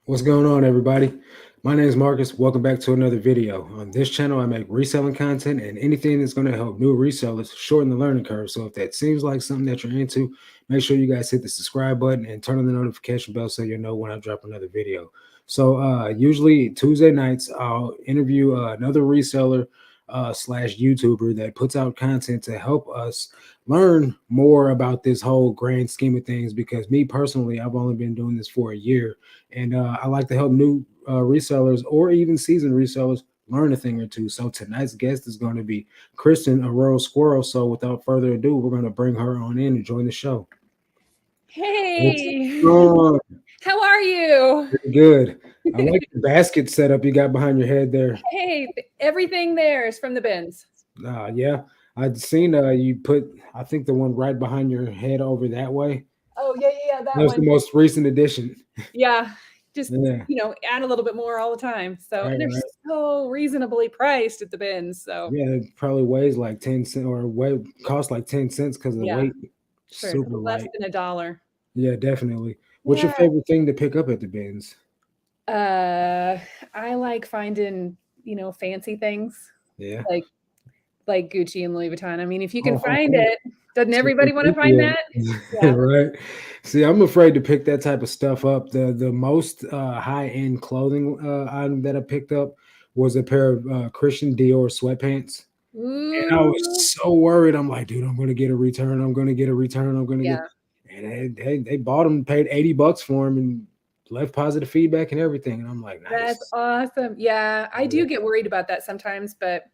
What's going on, everybody? My name is Marcus. Welcome back to another video. On this channel, I make reselling content and anything that's going to help new resellers shorten the learning curve. So if that seems like something that you're into, make sure you guys hit the subscribe button and turn on the notification bell so you'll know when I drop another video. So usually Tuesday nights, I'll interview another reseller slash YouTuber that puts out content to help us learn more about this whole grand scheme of things. Because me personally, I've only been doing this for a year. And I like to help new resellers or even seasoned resellers learn a thing or two. So tonight's guest is going to be Kristen, a Squirrel. So without further ado, we're going to bring her on in and join the show. What's Hey, going on? how are you? Pretty good. I like the basket setup you got behind your head there. Hey, everything there is from the bins. Yeah, I'd seen you put, I think the one right behind your head over that way. Oh, yeah, That that was the one. most recent addition. Yeah, just, Yeah, add a little bit more all the time. So, right, and they're right. so reasonably priced at the bins. So, Yeah, it probably weighs like 10 cents or costs like 10 cents because of the yeah, weight. for Super less light. than $1. Yeah, definitely. What's your Yeah. favorite thing to pick up at the bins? Uh, I like finding, fancy things Yeah. like Gucci and Louis Vuitton. I mean, if you can Oh, find it, doesn't so everybody want to find that? Yeah. right. See, I'm afraid to pick that type of stuff up. The most high-end clothing item that I picked up was a pair of Christian Dior sweatpants. And I was Ooh. so worried. I'm like, dude, I'm gonna get a return. I'm gonna get a return. I'm gonna get Yeah. and they bought them, paid $80 for them, and left positive feedback and everything. And I'm like, That's nice. awesome. Yeah, I Yeah, do get worried about that sometimes, but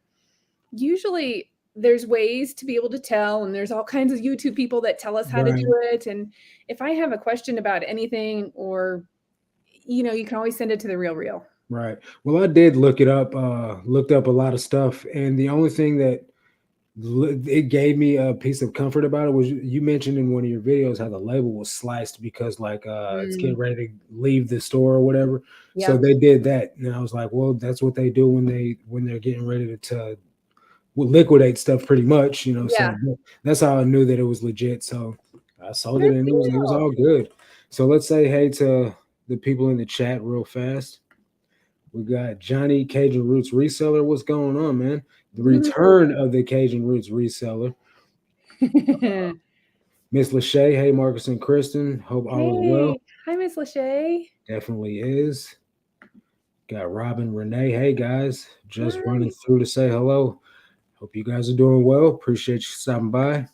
usually there's ways to be able to tell, and there's all kinds of YouTube people that tell us how to right, do it. And if I have a question about anything, or you can always send it to the Real. right. Well, I did look it up, looked up a lot of stuff, and the only thing that it gave me a piece of comfort about it was you mentioned in one of your videos how the label was sliced because like it's Mm, getting ready to leave the store or whatever. So yep. they did that, and I was like, well, that's what they do when they're getting ready to liquidate stuff, pretty much, you know. Yeah. So that's how I knew that it was legit. So I sold it, Good and it was deal. all good. So let's say hey to the people in the chat real fast. We got Johnny Cajun Roots Reseller. What's going on, man? The return of the Cajun Roots Reseller. Miss Lachey, hey Marcus and Kristen. Hope all is Hey, well. hi, Miss Lachey. Definitely is. Got Robin Renee. Hey guys, just running Hi. through to say hello. Hope you guys are doing well. Appreciate you stopping by.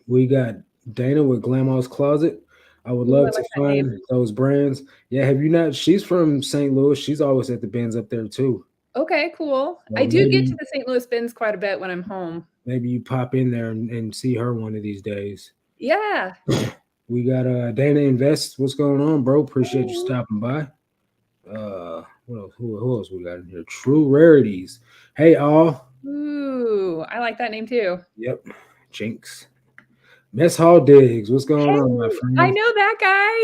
We got Dana with Glamor's Closet. I would Ooh, I love to like that name. find those brands. Yeah, have you not? She's from St. Louis. She's always at the bins up there too. Okay, cool. I So do get to the St. Louis bins quite a bit when I'm home. maybe you pop in there and see her one of these days. Yeah. We got Dana Invest. What's going on, bro? Appreciate you Hey. stopping by. What else? Who else we got in here? True Rarities. Hey, all. Ooh, I like that name too. Yep. Jinx. Mess Hall Diggs. What's going Hey, on, my I friend? know that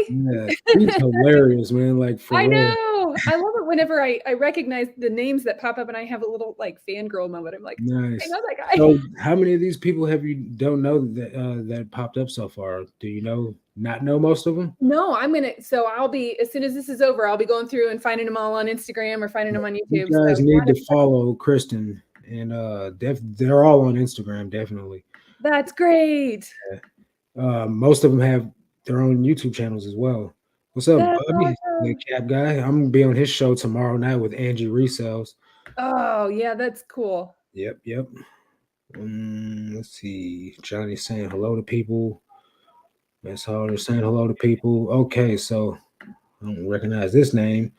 Yeah, he's guy. hilarious, man. Like for I real. know. I love it whenever I recognize the names that pop up and I have a little like fangirl moment. I'm like, I Nice. know that guy. So, how many of these people have you don't know that popped up so far? Do you know? Not know most of them? No, so I'll be, as soon as this is over, I'll be going through and finding them all on Instagram or finding them on You YouTube. So guys yeah, need to follow Kristen, and they're all on Instagram, definitely. that's great. Most of them have their own YouTube channels as well. What's up, That's Bobby? The awesome. cap guy. I'm gonna be on his show tomorrow night with Angie Resells. Oh, yeah, that's cool. Yep, yep. Let's see. Johnny saying hello to people. That's how they're saying hello to people. Okay, so I don't recognize this name.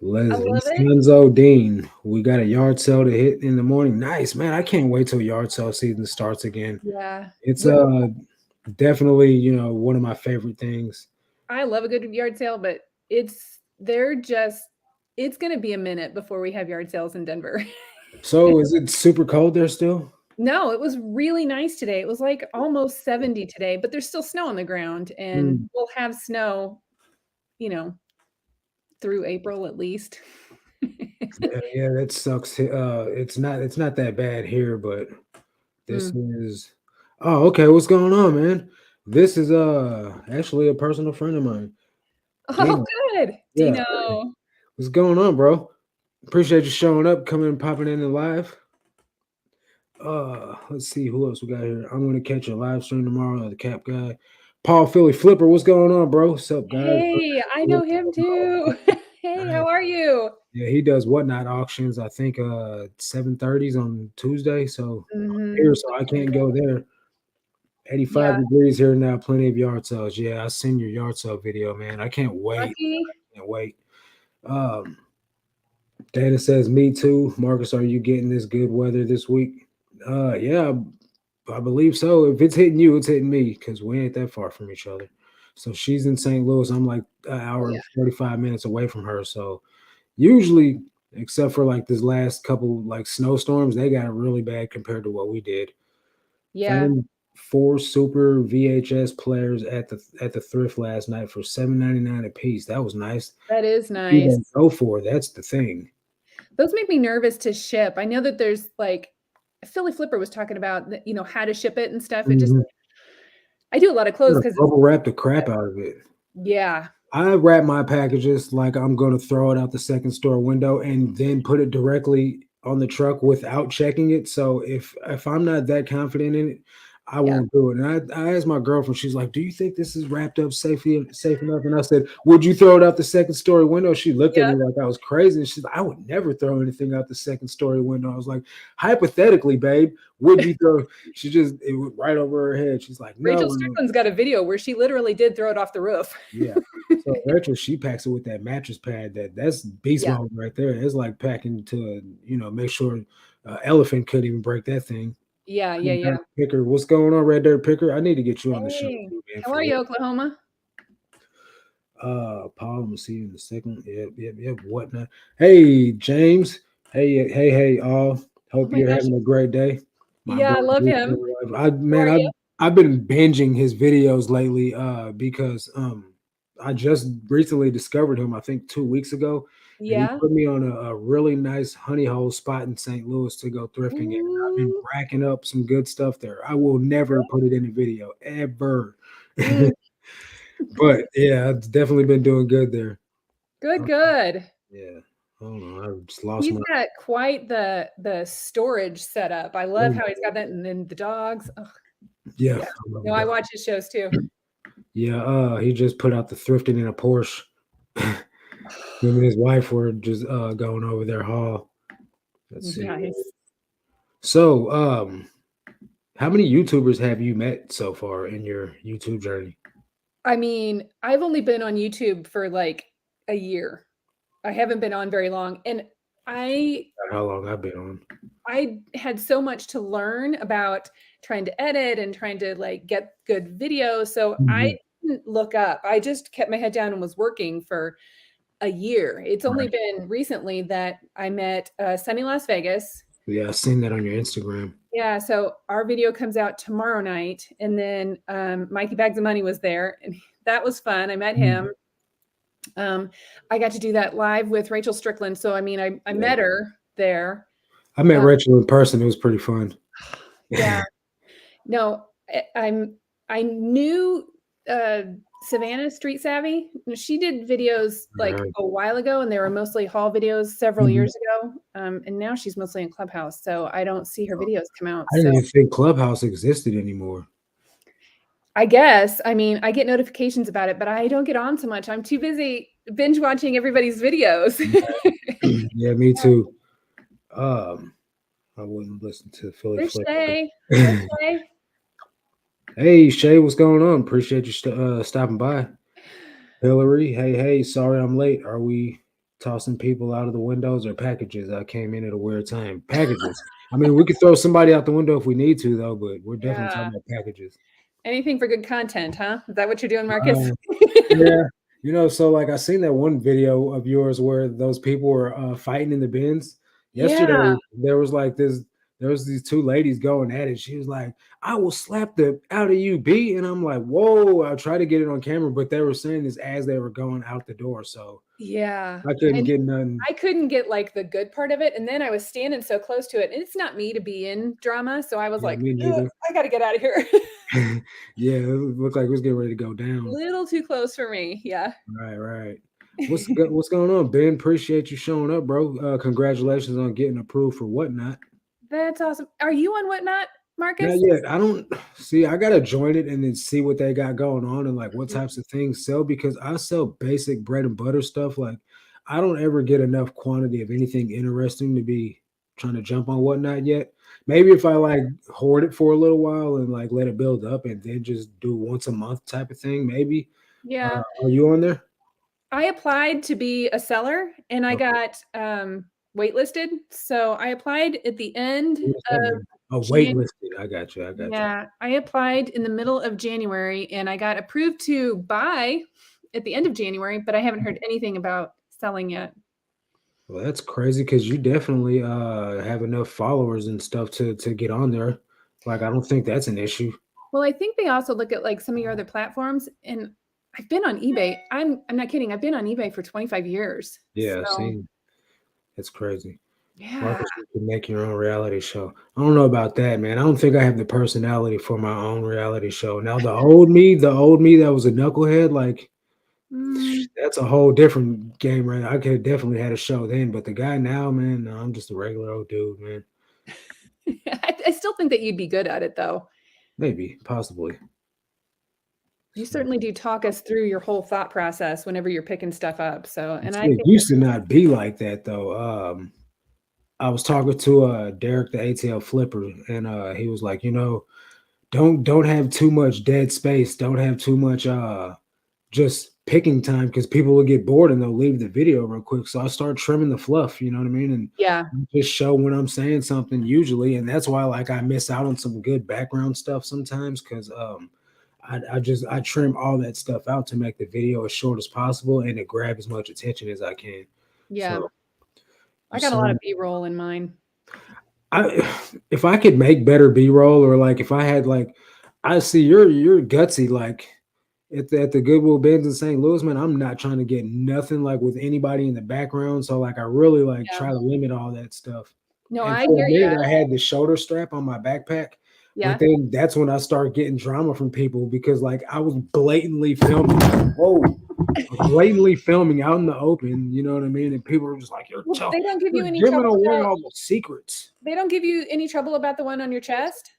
I love it. Lesonzo Dean. We got a yard sale to hit in the morning. Nice, man. I can't wait till yard sale season starts again. Yeah. It's definitely, one of my favorite things. I love a good yard sale, but it's going to be a minute before we have yard sales in Denver. So is it super cold there still? No, it was really nice today. It was like almost 70 today, but there's still snow on the ground and Mm, we'll have snow, you know, through April at least. yeah, that sucks. It's not that bad here, but this Mm. is oh, okay. What's going on, man? This is actually a personal friend of mine. Oh, Gino. good. Yeah. Dino. What's going on, bro? Appreciate you showing up, coming and popping in the live. Let's see who else we got here. I'm gonna catch a live stream tomorrow. The Cap guy, Paul Philly Flipper. What's going on, bro? What's up, guys? Hey, I know him too. Hey, how are you? Yeah, he does whatnot auctions. I think 7:30s on Tuesday. So Mhm. here, so I can't go there. 85 Yeah, degrees here now. Plenty of yard sales. Yeah, I seen your yard sale video, man. I can't wait. lucky. Can't wait. Um, Dana says, "Me too." Marcus, are you getting this good weather this week? Yeah, I believe so. If it's hitting you, it's hitting me because we ain't that far from each other. So she's in St. Louis. I'm like an Oh, hour yeah. and 45 minutes away from her. So usually, except for like this last couple like snowstorms, they got it really bad compared to what we did. Yeah, Found four super VHS players at the thrift last night for $7.99 a piece. That was nice. that is You nice. don't go for it. That's the thing. Those make me nervous to ship. I know that there's like Philly Flipper was talking about that, how to ship it and stuff. It just Mhm. I do a lot of clothes Gotta because it's bubble wrap the crap out of it. yeah. I wrap my packages like I'm gonna throw it out the second store window and then put it directly on the truck without checking it. So if I'm not that confident in it, I Yeah. won't do it. And I asked my girlfriend, she's like, "Do you think this is wrapped up safe enough?" And I said, "Would you throw it out the second story window?" She looked at Yeah. me like I was crazy. And she's like, "I would never throw anything out the second story window." I was like, "Hypothetically, babe, would you throw?" She just it went right over her head. She's like, "No, Rachel no." Strickland's got a video where she literally did throw it off the roof. Yeah. So Rachel, she packs it with that mattress pad. That's beast Yeah. mode right there. It's like packing to make sure elephant couldn't even break that thing. Yeah, yeah, Red yeah. Dirt Picker, what's going on, Red Dirt Picker? I need to get you on the show Hey, too, man. how For are you, real. Oklahoma? Paul, I'm gonna see you in a second. Yep. Whatnot. Hey, James. Hey, all. Oh Hope my you're gosh. having a great day. My Yeah, boy, I love him. I How man, are you? I've been binging his videos lately, because I just recently discovered him. I think 2 weeks ago, and he Yeah. put me on a really nice honey hole spot in St. Louis to go thrifting at. And I've been Ooh. racking up some good stuff there. I will never put it in a video ever. Mm, But yeah, I've definitely been doing good there. good, Uh, good. yeah. Hold on, I just lost He's my. got quite the storage setup. I love how he's got that, and then the dogs. Oh, Yeah, yeah. I love No, a I dog. watch his shows too. Yeah, he just put out the thrifting in a Porsche. Him and his wife were just going over their haul. Let's see. Nice. So, how many YouTubers have you met so far in your YouTube journey? I mean, I've only been on YouTube for like a year. I haven't been on very long, and I How long I've been on? I had so much to learn about trying to edit and trying to like get good videos. So I Mhm. didn't look up. I just kept my head down and was working for a year. It's only Right. been recently that I met Sunny Las Vegas. Yeah, I seen that on your Instagram. Yeah, so our video comes out tomorrow night, and then Mikey Bags of Money was there, and that was fun. I met Mhm. him. I got to do that live with Rachel Strickland. So I mean, I Yeah, met her there. I met Uh, Rachel in person. It was pretty fun. yeah, no, I knew uh, Savannah Street Savvy. She did videos like Right. a while ago, and they were mostly haul videos several Mhm. years ago. And now she's mostly in Clubhouse, so I don't see her videos come out. I didn't So even think Clubhouse existed anymore. I guess, I mean, I get notifications about it, but I don't get on so much. I'm too busy binge watching everybody's videos. Yeah, me too. Um, I wouldn't listen to Philly There's Flicker. Shay. Hi, Shay. Hey Shay, what's going on? Appreciate you stopping by. Hillary, hey, sorry I'm late. Are we tossing people out of the windows or packages? I came in at a weird time. Packages. I mean, we could throw somebody out the window if we need to, though, but we're definitely Yeah. talking about packages. Anything for good content, huh? Is that what you're doing, Marcus? Uh, yeah, so like I seen that one video of yours where those people were fighting in the bins. Yeah. Yesterday, there was like there was these two ladies going at it. She was like, "I will slap the out of you, B," and I'm like, "Whoa!" I tried to get it on camera, but they were saying this as they were going out the door, so Yeah, I couldn't and get nothing. I couldn't get, like, the good part of it, and then I was standing so close to it, and it's not me to be in drama, so I was Yeah, like, me "Ugh, neither. I gotta get out of here." Yeah, it looked like it was getting ready to go down. Little too close for me, yeah. Right, right. What's going on, Ben? Appreciate you showing up, bro. Congratulations on getting approved for whatnot. That's awesome. Are you on Whatnot, Not Marcus? yet. I don't see. I gotta join it and then see what they got going on and like what Mhm. types of things sell because I sell basic bread and butter stuff. Like I don't ever get enough quantity of anything interesting to be trying to jump on whatnot yet. Maybe if I like hoard it for a little while and like let it build up and then just do once a month type of thing, maybe. Yeah. Are you on there? I applied to be a seller, and I Okay. got, waitlisted, so I applied at the end What does that of mean? Oh, Jan waitlisted. I got you. I got you. yeah, I applied in the middle of January, and I got approved to buy at the end of January, but I haven't heard anything about selling yet. Well, that's crazy because you definitely have enough followers and stuff to get on there. Like, I don't think that's an issue. Well, I think they also look at, like, some of your other platforms, and I've been on eBay. I'm not kidding, I've been on eBay for 25 years. Yeah, So, see, that's crazy. yeah. Marcus, you can make your own reality show. I don't know about that, man. I don't think I have the personality for my own reality show. Now, the old me that was a knucklehead, like Mm. that's a whole different game, right? I could have definitely had a show then, but the guy now, man, no, I'm just a regular old dude, man. I still think that you'd be good at it, though. Maybe, possibly. You So. certainly do talk us through your whole thought process whenever you're picking stuff up, so and I See, it think that used to not be like that though. I was talking to Derek the ATL flipper, and he was like, don't have too much dead space. Don't have too much just picking time because people will get bored and they'll leave the video real quick. So I start trimming the fluff, you know what I mean? And yeah, just show when I'm saying something usually. And that's why like I miss out on some good background stuff sometimes because I trim all that stuff out to make the video as short as possible and to grab as much attention as I can. yeah. So I you got a lot of see, B-roll in mine. I if I could make better B-roll or like if I had like I see you're gutsy like at the Goodwill Bins in St. Louis, man. I'm not trying to get nothing like with anybody in the background. So like I really like Yeah. try to limit all that stuff. No, And I for a hear you. minute I had the shoulder strap on my backpack, but Yeah. then that's when I started getting drama from people because like I was blatantly filming. Whoa. Blatantly filming out in the open, you know what I mean? And people were just like, Well, they don't give you're you any giving trouble away about all the secrets. they don't give you any trouble about the one on your chest?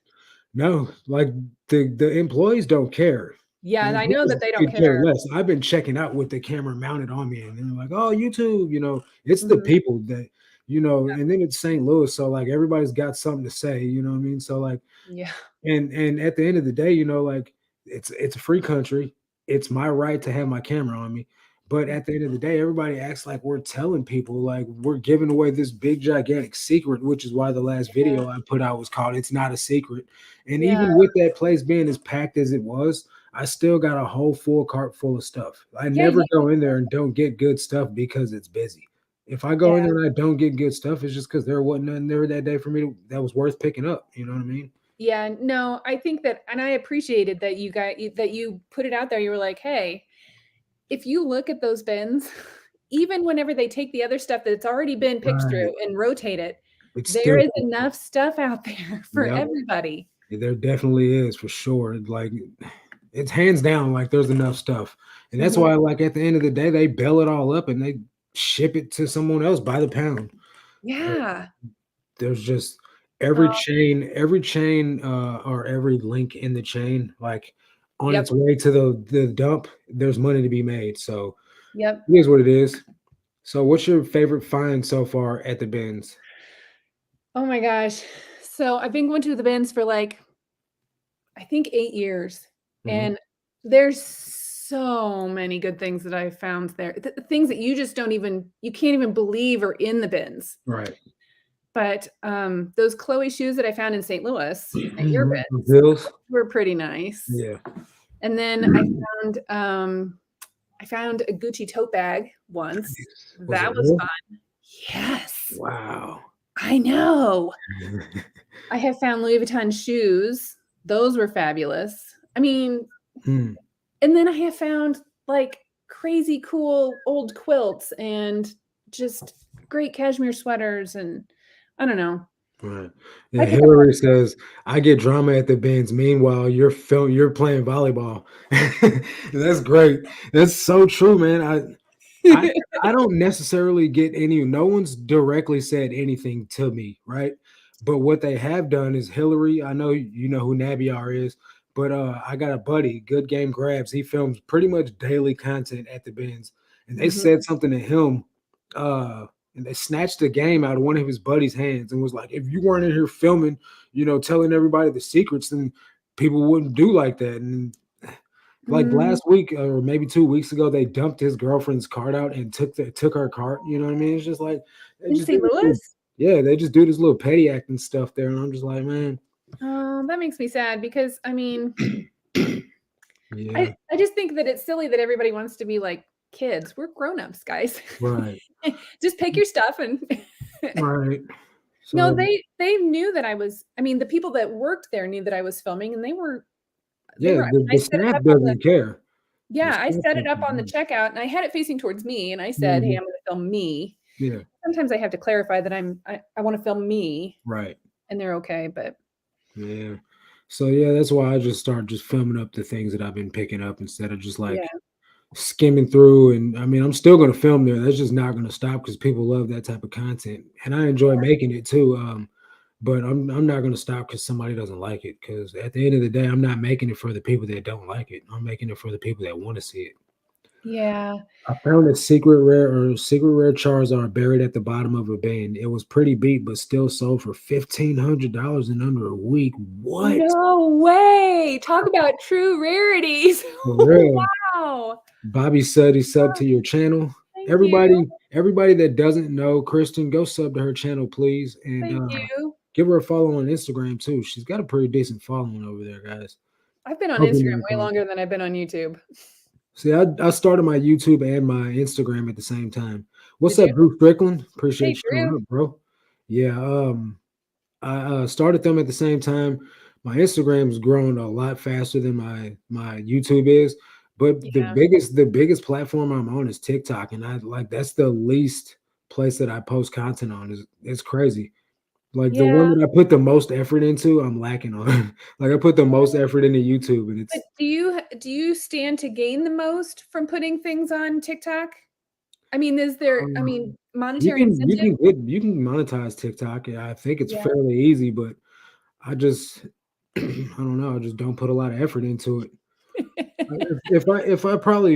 No, like the employees don't care. Yeah, The and I know employees that they don't could care care. less. I've been checking out with the camera mounted on me, and they're like, "Oh, YouTube," it's the Mhm. people that and then it's St. Louis, so like everybody's got something to say, you know what I mean? So like Yeah. and at the end of the day, like it's a free country. It's my right to have my camera on me. But at the end of the day, everybody acts like we're telling people, like we're giving away this big gigantic secret, which is why the last Yeah. video I put out was called It's Not a Secret. And Yeah. even with that place being as packed as it was, I still got a whole full cart full of stuff. I Yeah, never you go in there and don't get good stuff because it's busy. If I go in yeah. there and I don't get good stuff, it's just because there wasn't nothing there that day for me that was worth picking up. You know what I mean? Yeah, no, I think that and I appreciated that that you put it out there. You were like, "Hey, if you look at those bins, even whenever they take the other stuff that's already been picked Right. through and rotate it, It's there still is enough stuff out there for yep. everybody." There definitely is for sure. Like it's hands down, like there's enough stuff. And that's Mhm. why, like at the end of the day, they bail it all up and they ship it to someone else by the pound. Like Yeah. there's just Oh, every chain, or every link in the chain, like on yep, its way to the dump, there's money to be made. So yep. it is what it is. So what's your favorite find so far at the bins? Oh my gosh. So, I've been going to the bins for, like, I think 8 years, Mhm. and there's so many good things that I've found there. Things that you just don't even you can't even believe are in the bins. Right. But, those Chloe shoes that I found in St. Louis at your Mhm. bins Bills. were pretty nice. Yeah. And then I found a Gucci tote bag once. Was it That was real? fun. Yes. Wow. I know. I have found Louis Vuitton shoes. Those were fabulous. I mean, Mm, and then I have found like crazy cool old quilts and just great cashmere sweaters and I don't know. right. I Yeah, pick up Hillary says, "I get drama at the bins. Meanwhile, you're playing volleyball." That's great. That's so true, man. I all I don't necessarily get any. No one's directly said anything to me, right? But what they have done is Hillary. I know you know who Nabiar is, but I got a buddy, Good Game Grabs. He films pretty much daily content at the bins, and they said Mhm. something to him, and they snatched the game out of one of his buddies' hands and was like, "If you weren't in here filming, telling everybody the secrets, then people wouldn't do like that." And like Mm, last week or maybe 2 weeks ago, they dumped his girlfriend's card out and took her cart. You know what I mean? It's just like they in just do St. this little, Louis? yeah, they just do this little petty acting stuff there, and I'm just like, man, Oh, that makes me sad because I mean, yeah, I just think that it's silly that everybody wants to be like kids. We're grown-ups, guys. right, Just pick your stuff and right. no, So they knew that I was I mean, the people that worked there knew that I was filming and they yeah, were the, I the set it staff up on the doesn't care. The yeah, I staff set it up doesn't on the care. checkout and I had it facing towards me and I said, "Hey, Mhm. I'm gonna film me." Yeah, Sometimes I have to clarify that I wanna film me right. and they're okay, but Yeah. So yeah, that's why I just start just filming up the things that I've been picking up instead of just yeah, like skimming through. And I mean, I'm still going to film there. That's just not going to stop because people love that type of content, and I enjoy making it too. But I'm not going to stop because somebody doesn't like it. Because at the end of the day, I'm not making it for the people that don't like it. I'm making it for the people that want to see it. yeah. I found a secret rare Charizard buried at the bottom of a bin. It was pretty beat, but still sold for $1,500 in under a week. What? No way! Talk about true rarities. For Oh, real. wow. Bobby said he subbed to your channel. Thank you. Everybody that doesn't know Kristen, go sub to her channel, please. And Thank you. give her a follow on Instagram too. She's got a pretty decent following over there, guys. I've been on Hoping Instagram that way comes. longer than I've been on YouTube. See, I started my YouTube and my Instagram at the same time. What's Did you? up, Drew Strickland? Appreciate Hey, you showing Drew. up, bro. Yeah, I started them at the same time. My Instagram's grown a lot faster than my YouTube is, but the Yeah. biggest platform I'm on is TikTok, and I like that's the least place that I post content on. Is It's crazy. Like the one Yeah. that I put the most effort into, I'm lacking on. Like I put the most effort into YouTube, and But it's do you stand to gain the most from putting things on TikTok? I mean, is there I um, mean, monetary incentive? you can monetize TikTok. And I think it's Yeah. fairly easy, but I just I don't know. I just don't put a lot of effort into it. If I probably,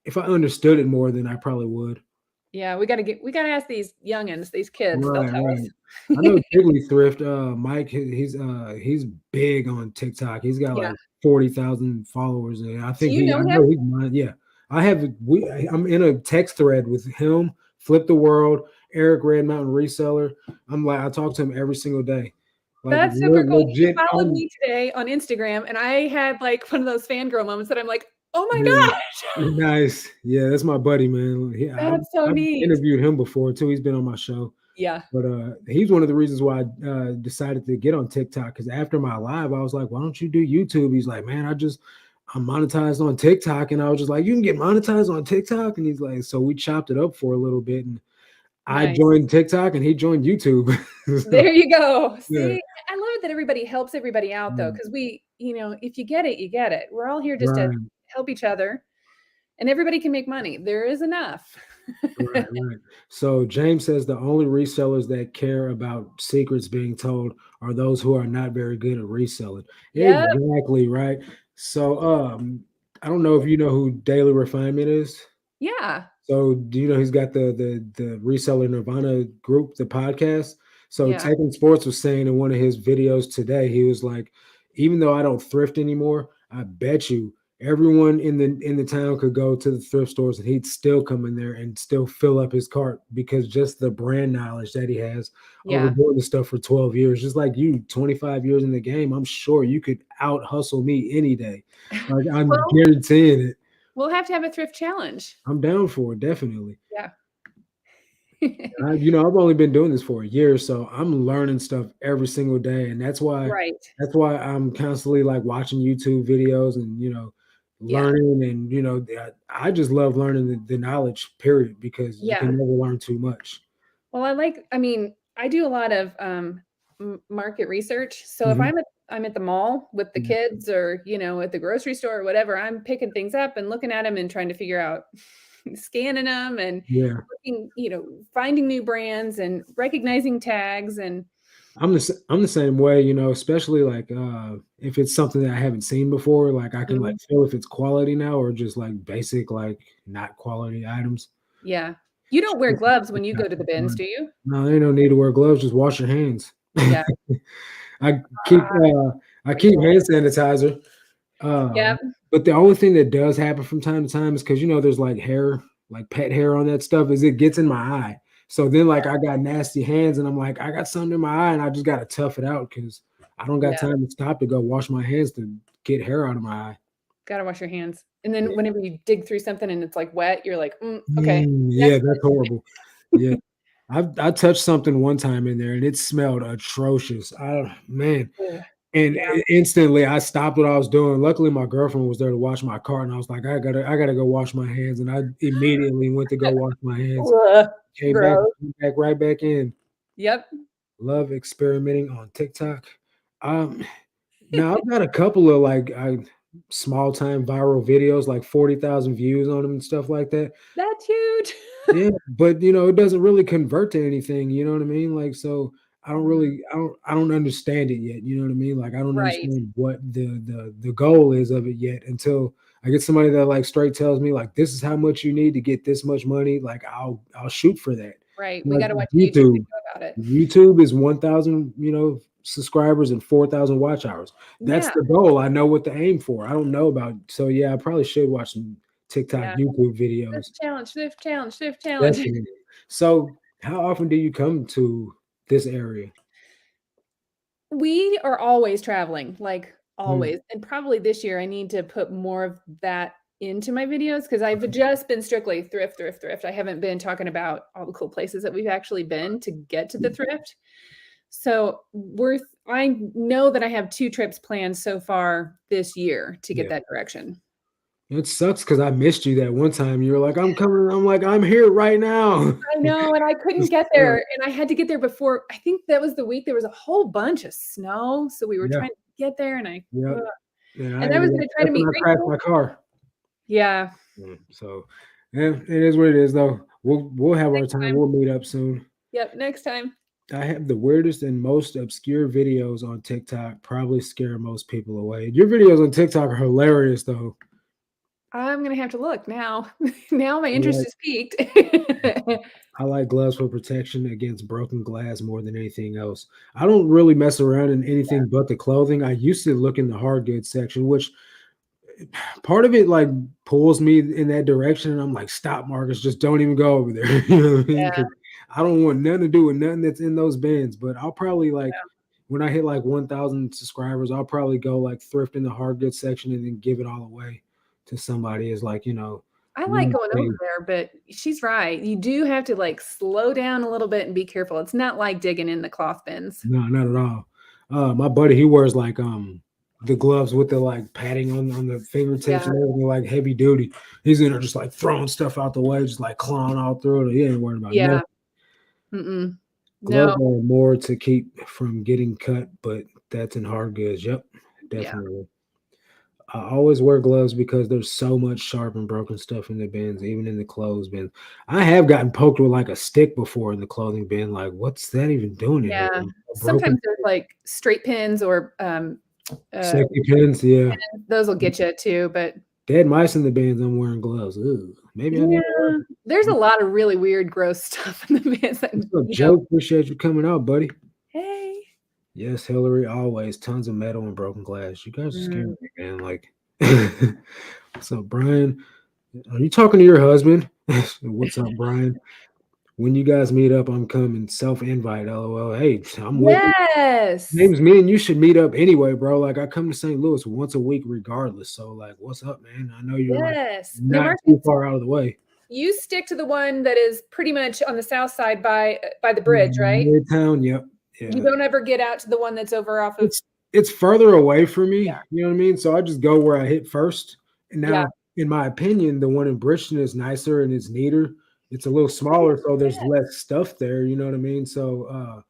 if I understood it more, then I probably would. Yeah, we gotta ask these youngins, these kids, they'll Right, tell right. I us. know Jiggly Thrift, Mike, he's big on TikTok. He's got Yeah. like 40,000 followers, and I Do think you know I him? know he's mine. Yeah, I'm in a text thread with him, Flip the World, Eric Red Mountain Reseller. I'm like, I talk to him every single day, like That's super cool. He legit followed on. me today on Instagram, and I had, like, one of those fangirl moments that I'm like, "Oh my Yeah, gosh." nice. Yeah, that's my buddy, man. That's so I've neat. interviewed him before too. He's been on my show. Yeah. But he's one of the reasons why I decided to get on TikTok because after my live, I was like, why don't you do YouTube? He's like, man, I'm monetized on TikTok. And I was just like, you can get monetized on TikTok. And he's like, so we chopped it up for a little bit. And I Nice. joined TikTok and he joined YouTube. So, There you go. yeah, See, I love it that everybody helps everybody out though, mm, because if you get it, you get it. We're all here just to right, help each other, and everybody can make money. There is enough. right, right. So James says the only resellers that care about secrets being told are those who are not very good at reselling. Yep. Exactly, right. So I don't know if you know who Daily Refinement is. Yeah. So do you know he's got the reseller Nirvana group, the podcast? So Yeah. Taking Sports was saying in one of his videos today, he was like, even though I don't thrift anymore, I bet you everyone in the town could go to the thrift stores and he'd still come in there and still fill up his cart because just the brand knowledge that he has over Yeah. doing this stuff for 12 years, just like you, 25 years in the game, I'm sure you could out hustle me any day. Like I'm Well, guaranteeing it. we'll have to have a thrift challenge. I'm down for it, definitely. Yeah. I've only been doing this for a year, so I'm learning stuff every single day, and Right. that's why I'm constantly like watching YouTube videos and Yeah. learning, and I just love learning the knowledge, period, because you Yeah. can never learn too much. Well, I mean, I do a lot of market research. So if Mhm. I'm at the mall with the Yeah, kids or, at the grocery store or whatever, I'm picking things up and looking at them and trying to figure out scanning them and yeah. looking, finding new brands and recognizing tags and I'm the same way, especially like if it's something that I haven't seen before, like I can like Mhm. feel if it's quality now or just like basic like not quality items. Yeah. You don't wear gloves when you go to the bins, do you? No, there ain't no need to wear gloves. Just wash your hands. Yeah. I keep Ah, I keep grateful. hand sanitizer. Yep. But the only thing that does happen from time to time is because there's like hair, like pet hair on that stuff, is it gets in my eye. So then like I got nasty hands and I'm like, I got something in my eye and I just gotta tough it out because I don't got Yeah. time to stop to go wash my hands to get hair out of my eye. Gotta wash your hands. And then Yeah. whenever you dig through something and it's like wet, you're like, okay, Yeah, next. that's horrible. Yeah. I touched something one time in there and it smelled atrocious. Man. Ugh. And Yeah. instantly, I stopped what I was doing. Luckily, my girlfriend was there to wash my car, and I was like, I gotta go wash my hands." And I immediately went to go wash my hands. Ugh, gross. Came back right back in. Yep. Love experimenting on TikTok. Um, Now I've got a couple of like small time viral videos, like 40,000 views on them and stuff like that. That's huge. Yeah, but it doesn't really convert to anything, you know what I mean? Like, so Mhm. I don't understand it yet, you know what I mean? Like I don't Right, understand what the goal is of it yet until I get somebody that like straight tells me like this is how much you need to get this much money, like I'll shoot for that. right. We Like gotta watch a YouTube YouTube. video about it. YouTube is 1,000, subscribers and 4,000 watch hours. That's Yeah, the goal. I know what to aim for. I don't know about, so yeah, I probably should watch some TikTok, yeah. YouTube videos. Swift challenge, Swift challenge. Definitely. So, how often do you come to this area? We are always traveling, like, Mm, always, and probably this year I need to put more of that into my videos because 'cause I've just been strictly thrift, thrift, thrift. I haven't been talking about all the cool places that we've actually been to get to the thrift. So, I know that I have 2 trips planned so far this year to get yeah. that direction. It sucks because I missed you that one time. You were like, "I'm coming." I'm like, "I'm here right now." I know, and I couldn't It get there, sucks. and I had to get there before I think that was the week there was a whole bunch of snow, so we were Yeah, trying to get there, and yep. And I and I ended was up gonna try to that's when meet I crashed Rachel. my car. Yeah, So, yeah, it is what it is, though. We'll have our next time. time. We'll meet up soon. Yep, next time. I have the weirdest and most obscure videos on TikTok, probably scare most people away. Your videos on TikTok are hilarious, though. I'm gonna have to look now. Now my I interest like is piqued. I like gloves for protection against broken glass more than anything else. I don't really mess around in anything but the clothing. I used to look in the hard goods section, which part of it like pulls me in that direction. And I'm like, stop, Marcus, just don't even go over there. You know what I mean? Yeah, Because I don't want nothing to do with nothing that's in those bins. But I'll probably like when I hit like 1,000 subscribers, I'll probably go like thrift in the hard goods section and then give it all away to somebody as like, I like one going over thing. there, but she's right. You do have to, like, slow down a little bit and be careful. It's not like digging in the cloth bins. No, not at all. My buddy, he wears like the gloves with the like padding on the fingertips Yeah, and everything, like heavy duty. He's in there just like throwing stuff out the way, just like clawing all through it. He ain't worried about yeah, nothing. mm-mm. Gloves No, are more to keep from getting cut, but that's in hard goods. Yep, yeah, definitely. I always wear gloves because there's so much sharp and broken stuff in the bins, even in the clothes bin. I have gotten poked with like a stick before in the clothing bin. Like, what's that even doing in here? yeah. A Sometimes broken there's, like, straight pins or, safety pins. Yeah. those will get you too, but Dead mice in the bins, I'm wearing gloves. Ugh, maybe I need to wear yeah, there's a them. lot of really weird, gross stuff in the bins that, What's up, Joe? Appreciate you coming out, buddy. "Hey." Yes, Hillary, always tons of metal and broken glass. You guys are Mm. scaring me, man. Like, what's up, Brian? Are you talking to your husband? What's up, Brian? When you guys meet up, I'm coming. Self invite, lol. Hey, I'm with you. Yes. Name's me and you should meet up anyway, bro. Like, I come to St. Louis once a week, regardless. So, like, what's up, man? I know you're like Yes. Now, not too Marcus, far out of the way. You stick to the one that is pretty much on the south side by the bridge, right? Midtown, yep. You Yeah. don't ever get out to the one that's over off of. It's further away from Yeah. me, you know what I mean? So I just go where I hit first. And Yeah. now, in my opinion, the one in Bridgeton is nicer and it's neater. It's a little smaller, so there's less stuff there, you know what I mean? So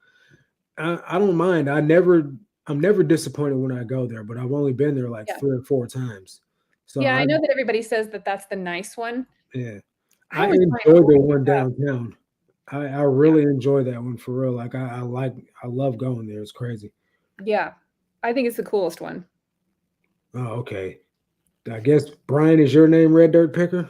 I don't mind. I'm never disappointed when I go there, but I've only been there like Yeah. 3 or 4 times. So Yeah, I know that everybody says that that's the nice one. yeah. I I always enjoy find the one downtown. I really enjoy that one for real. Like I love going there. It's crazy. yeah, I think it's the coolest one. Oh, okay. I guess Brian is your name, Red Dirt Picker?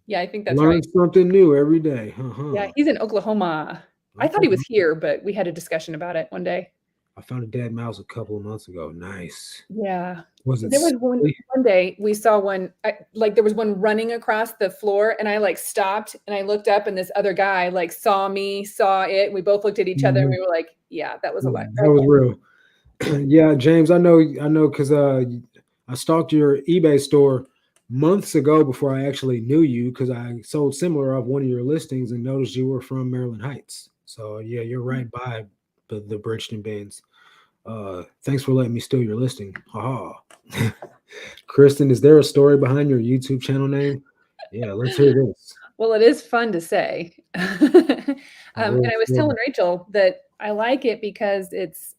Yeah, I think that's Learn right. something new every day. Yeah, Uh-huh. he's in Oklahoma. I thought Okay. he was here, but we had a discussion about it one day. I found a dead mouse a couple of months ago. Nice. Yeah. Was it There was silly? one day we saw one, like there was one running across the floor, and I like stopped and I looked up, and this other guy like saw me, saw it. And we both looked at each other and Mhm. we were like, yeah, that was a lot. That was real. Yeah, James, I know because I stalked your eBay store months ago before I actually knew you because I sold similar off one of your listings and noticed you were from Maryland Heights. So yeah, you're right by the Bridgeton Bends. Thanks for letting me steal your listing. Haha. Kristen, is there a story behind your YouTube channel name? Yeah, let's hear this. Well, it is fun to say. I And will I was say telling Rachel that I like it because it's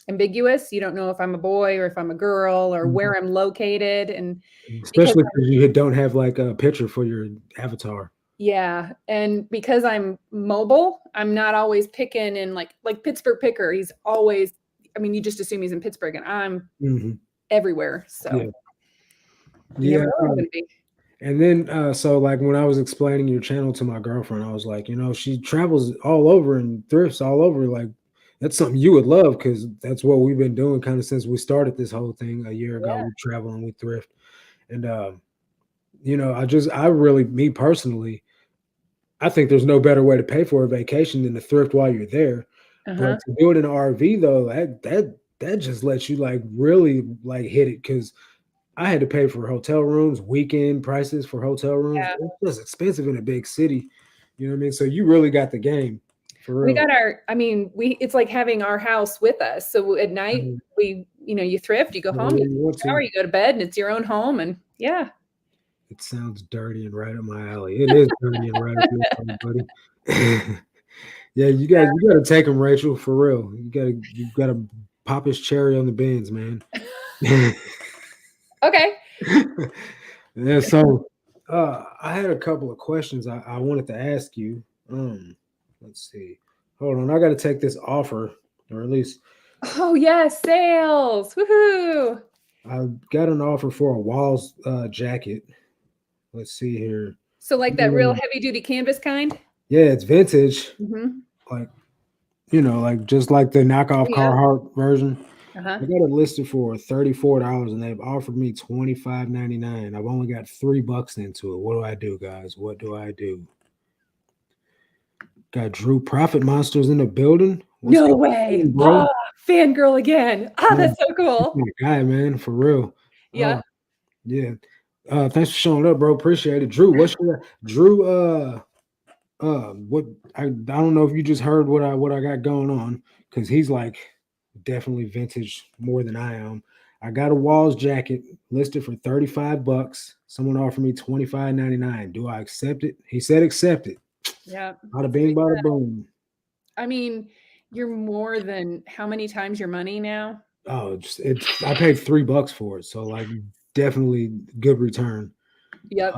ambiguous. You don't know if I'm a boy or if I'm a girl or that. where I'm located. And because, Especially because you don't have like a picture for your avatar. yeah, and because I'm mobile, I'm not always picking in like Pittsburgh Picker. He's always, I mean, you just assume he's in Pittsburgh, and I'm Mhm. everywhere. So Yeah. you never Yeah. know where I'm going to be. And then, so like when I was explaining your channel to my girlfriend, I was like, you know, she travels all over and thrifts all over. Like, that's something you would love because that's what we've been doing kind of since we started this whole thing a year ago. Yeah. We travel and we thrift. And, you know, I really, me personally, I think there's no better way to pay for a vacation than to thrift while you're there. Uh-huh. But to do it in an RV though, that just lets you like really like hit it because I had to pay for hotel rooms, weekend prices for hotel rooms. Yeah. It's just expensive in a big city. You know what I mean? So you really got the game for We real. got I mean, it's like having our house with us. So at night, you thrift, you go home, Whenever you you want shower, to. you go to bed, and it's your own home. And yeah, It sounds dirty and right up my alley. It is dirty and right up your alley, buddy. Yeah, you gotta take him, Rachel, for real. You gotta pop his cherry on the beans, man. okay. Yeah, so I had a couple of questions I wanted to ask you. Let's see. Hold on, I gotta take this offer, or at least Oh yes, sales. Woohoo. I got an offer for a Walls jacket. Let's see here. So like that real Mm, heavy duty canvas kind? Yeah, it's vintage, Mm-hmm. like you know, like just like the knockoff Yeah. Carhartt version. Uh-huh. I got it listed for $34 and they've offered me $25.99. I've only got $3 into it. What do I do, guys? What do I do? Got Drew Profit Monsters in the building. What's No going way. on, bro? Ah, fangirl again. Ah, Yeah, that's so that's cool. my guy, man, for real. Yeah. Yeah. Thanks for showing up, bro. Appreciate it. Drew, what's your Drew what I don't know if you just heard what I got going on because he's like definitely vintage more than I am. I got a Walls jacket listed for $35. Someone offered me $25.99. Do I accept it? He said accept it. Yeah. Bada bing, bada boom. I mean, you're more than how many times your money now? Oh, I paid $3 for it, so like definitely good return. Yep.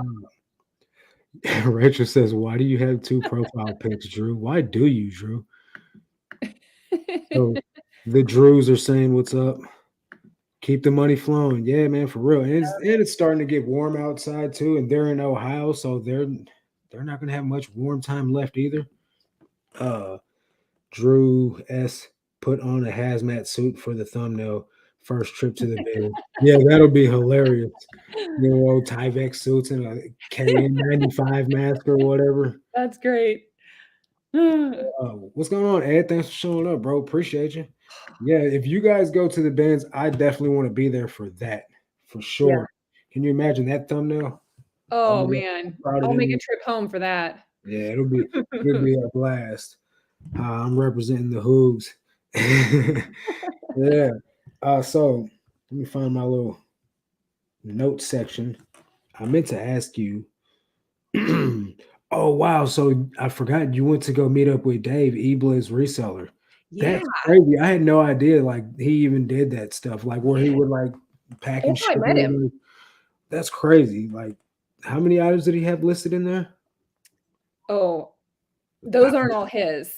Rachel says, "Why do you have two profile pics, Drew? Why do you, Drew?" So the Drews are saying, "What's up?" Keep the money flowing. Yeah, man, for real. And it's starting to get warm outside too. And they're in Ohio, so they're not gonna have much warm time left either. Uh Drew S put on a hazmat suit for the thumbnail. First trip to the bed. Yeah, that'll be hilarious. You know, Tyvek suits and a KN95 mask or whatever. That's great. What's going on, Ed? Thanks for showing up, bro. Appreciate you. Yeah, if you guys go to the bands, I definitely want to be there for that for Yeah. sure. Can you imagine that thumbnail? Oh, all man. crowded I'll in make a there. trip home for that. Yeah, it'll be a blast. I'm representing the Hoogs. Yeah. So let me find my little note section. I meant to ask you. Oh wow! So I forgot you went to go meet up with Dave, Ebliss Reseller. Yeah, That's crazy. I had no idea like he even did that stuff, like where he would like pack and that's how I ship met him. everything. That's crazy. Like, how many items did he have listed in there? Oh, those aren't all his.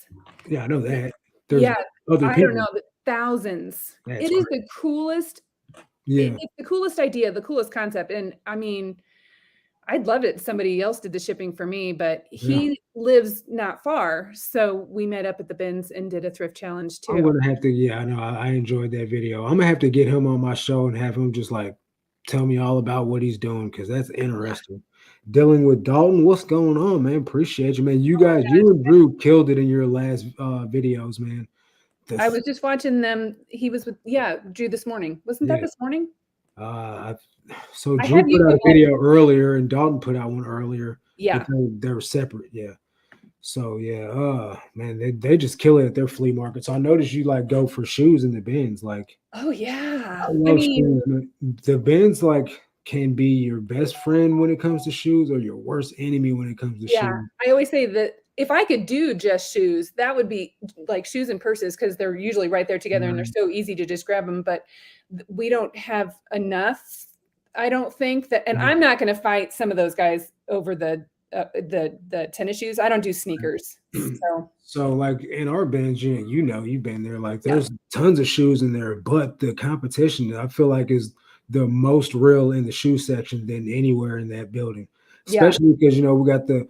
Yeah, I know that. There's Yeah, other I don't people. know, but thousands. That's It is crazy. the coolest Yeah. it's the coolest idea, the coolest concept, and, I mean, I'd love it if somebody else did the shipping for me, but Yeah. he lives not far, so we met up at the bins and did a thrift challenge I'm too. gonna have to. Yeah, I know. I enjoyed that video. I'm gonna have to get him on my show and have him just like tell me all about what he's doing because that's Yeah. interesting. Dealing with Dalton, what's going on, man? Appreciate you, man. You Oh my guys, gosh. you and Drew killed it in your last videos, man. I That's was just watching them. He was with Drew this morning. Wasn't that yeah. this morning? Uh, so I Drew have put you out put a all video earlier, and Dalton put out one earlier, but yeah. they were separate. Yeah. So yeah, man, they just kill it at their flea market. So I noticed you like go for shoes in the bins. Like Oh, yeah. I I love mean, shoes, man. The bins like can be your best friend when it comes to shoes, or your worst enemy when it comes to yeah, shoes. I always say that if I could do just shoes, that would be like shoes and purses because they're usually right there together and they're Right. so easy to just grab them. But we don't have enough. I don't think that, and Mhm. I'm not going to fight some of those guys over the tennis shoes. I don't do sneakers, so So like in our bins, you know, you've been there. Like yeah, there's tons of shoes in there, but the competition I feel like is the most real in the shoe section than anywhere in that building. yeah, Especially because we got the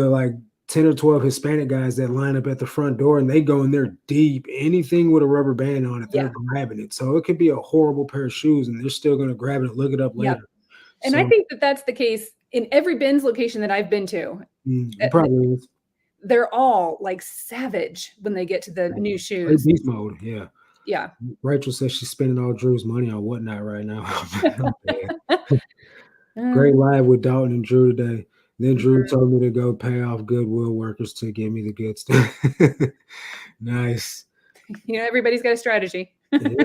like 10 or 12 Hispanic guys that line up at the front door and they go in there deep. Anything with a rubber band on it, yeah, they're grabbing it. So it could be a horrible pair of shoes and they're still gonna grab it and look it up yeah. later. And I So think that that's the case in every bins location that I've been to. it probably is. They're all like savage when they get to the new Great shoes. beast mode, yeah. Yeah. Rachel says she's spending all Drew's money on whatnot right now. I'm bad. Great Mm, live with Dalton and Drew today. Then Drew mhm. told me to go pay off Goodwill workers to give me the good stuff. Nice. Everybody's got a strategy. Yeah.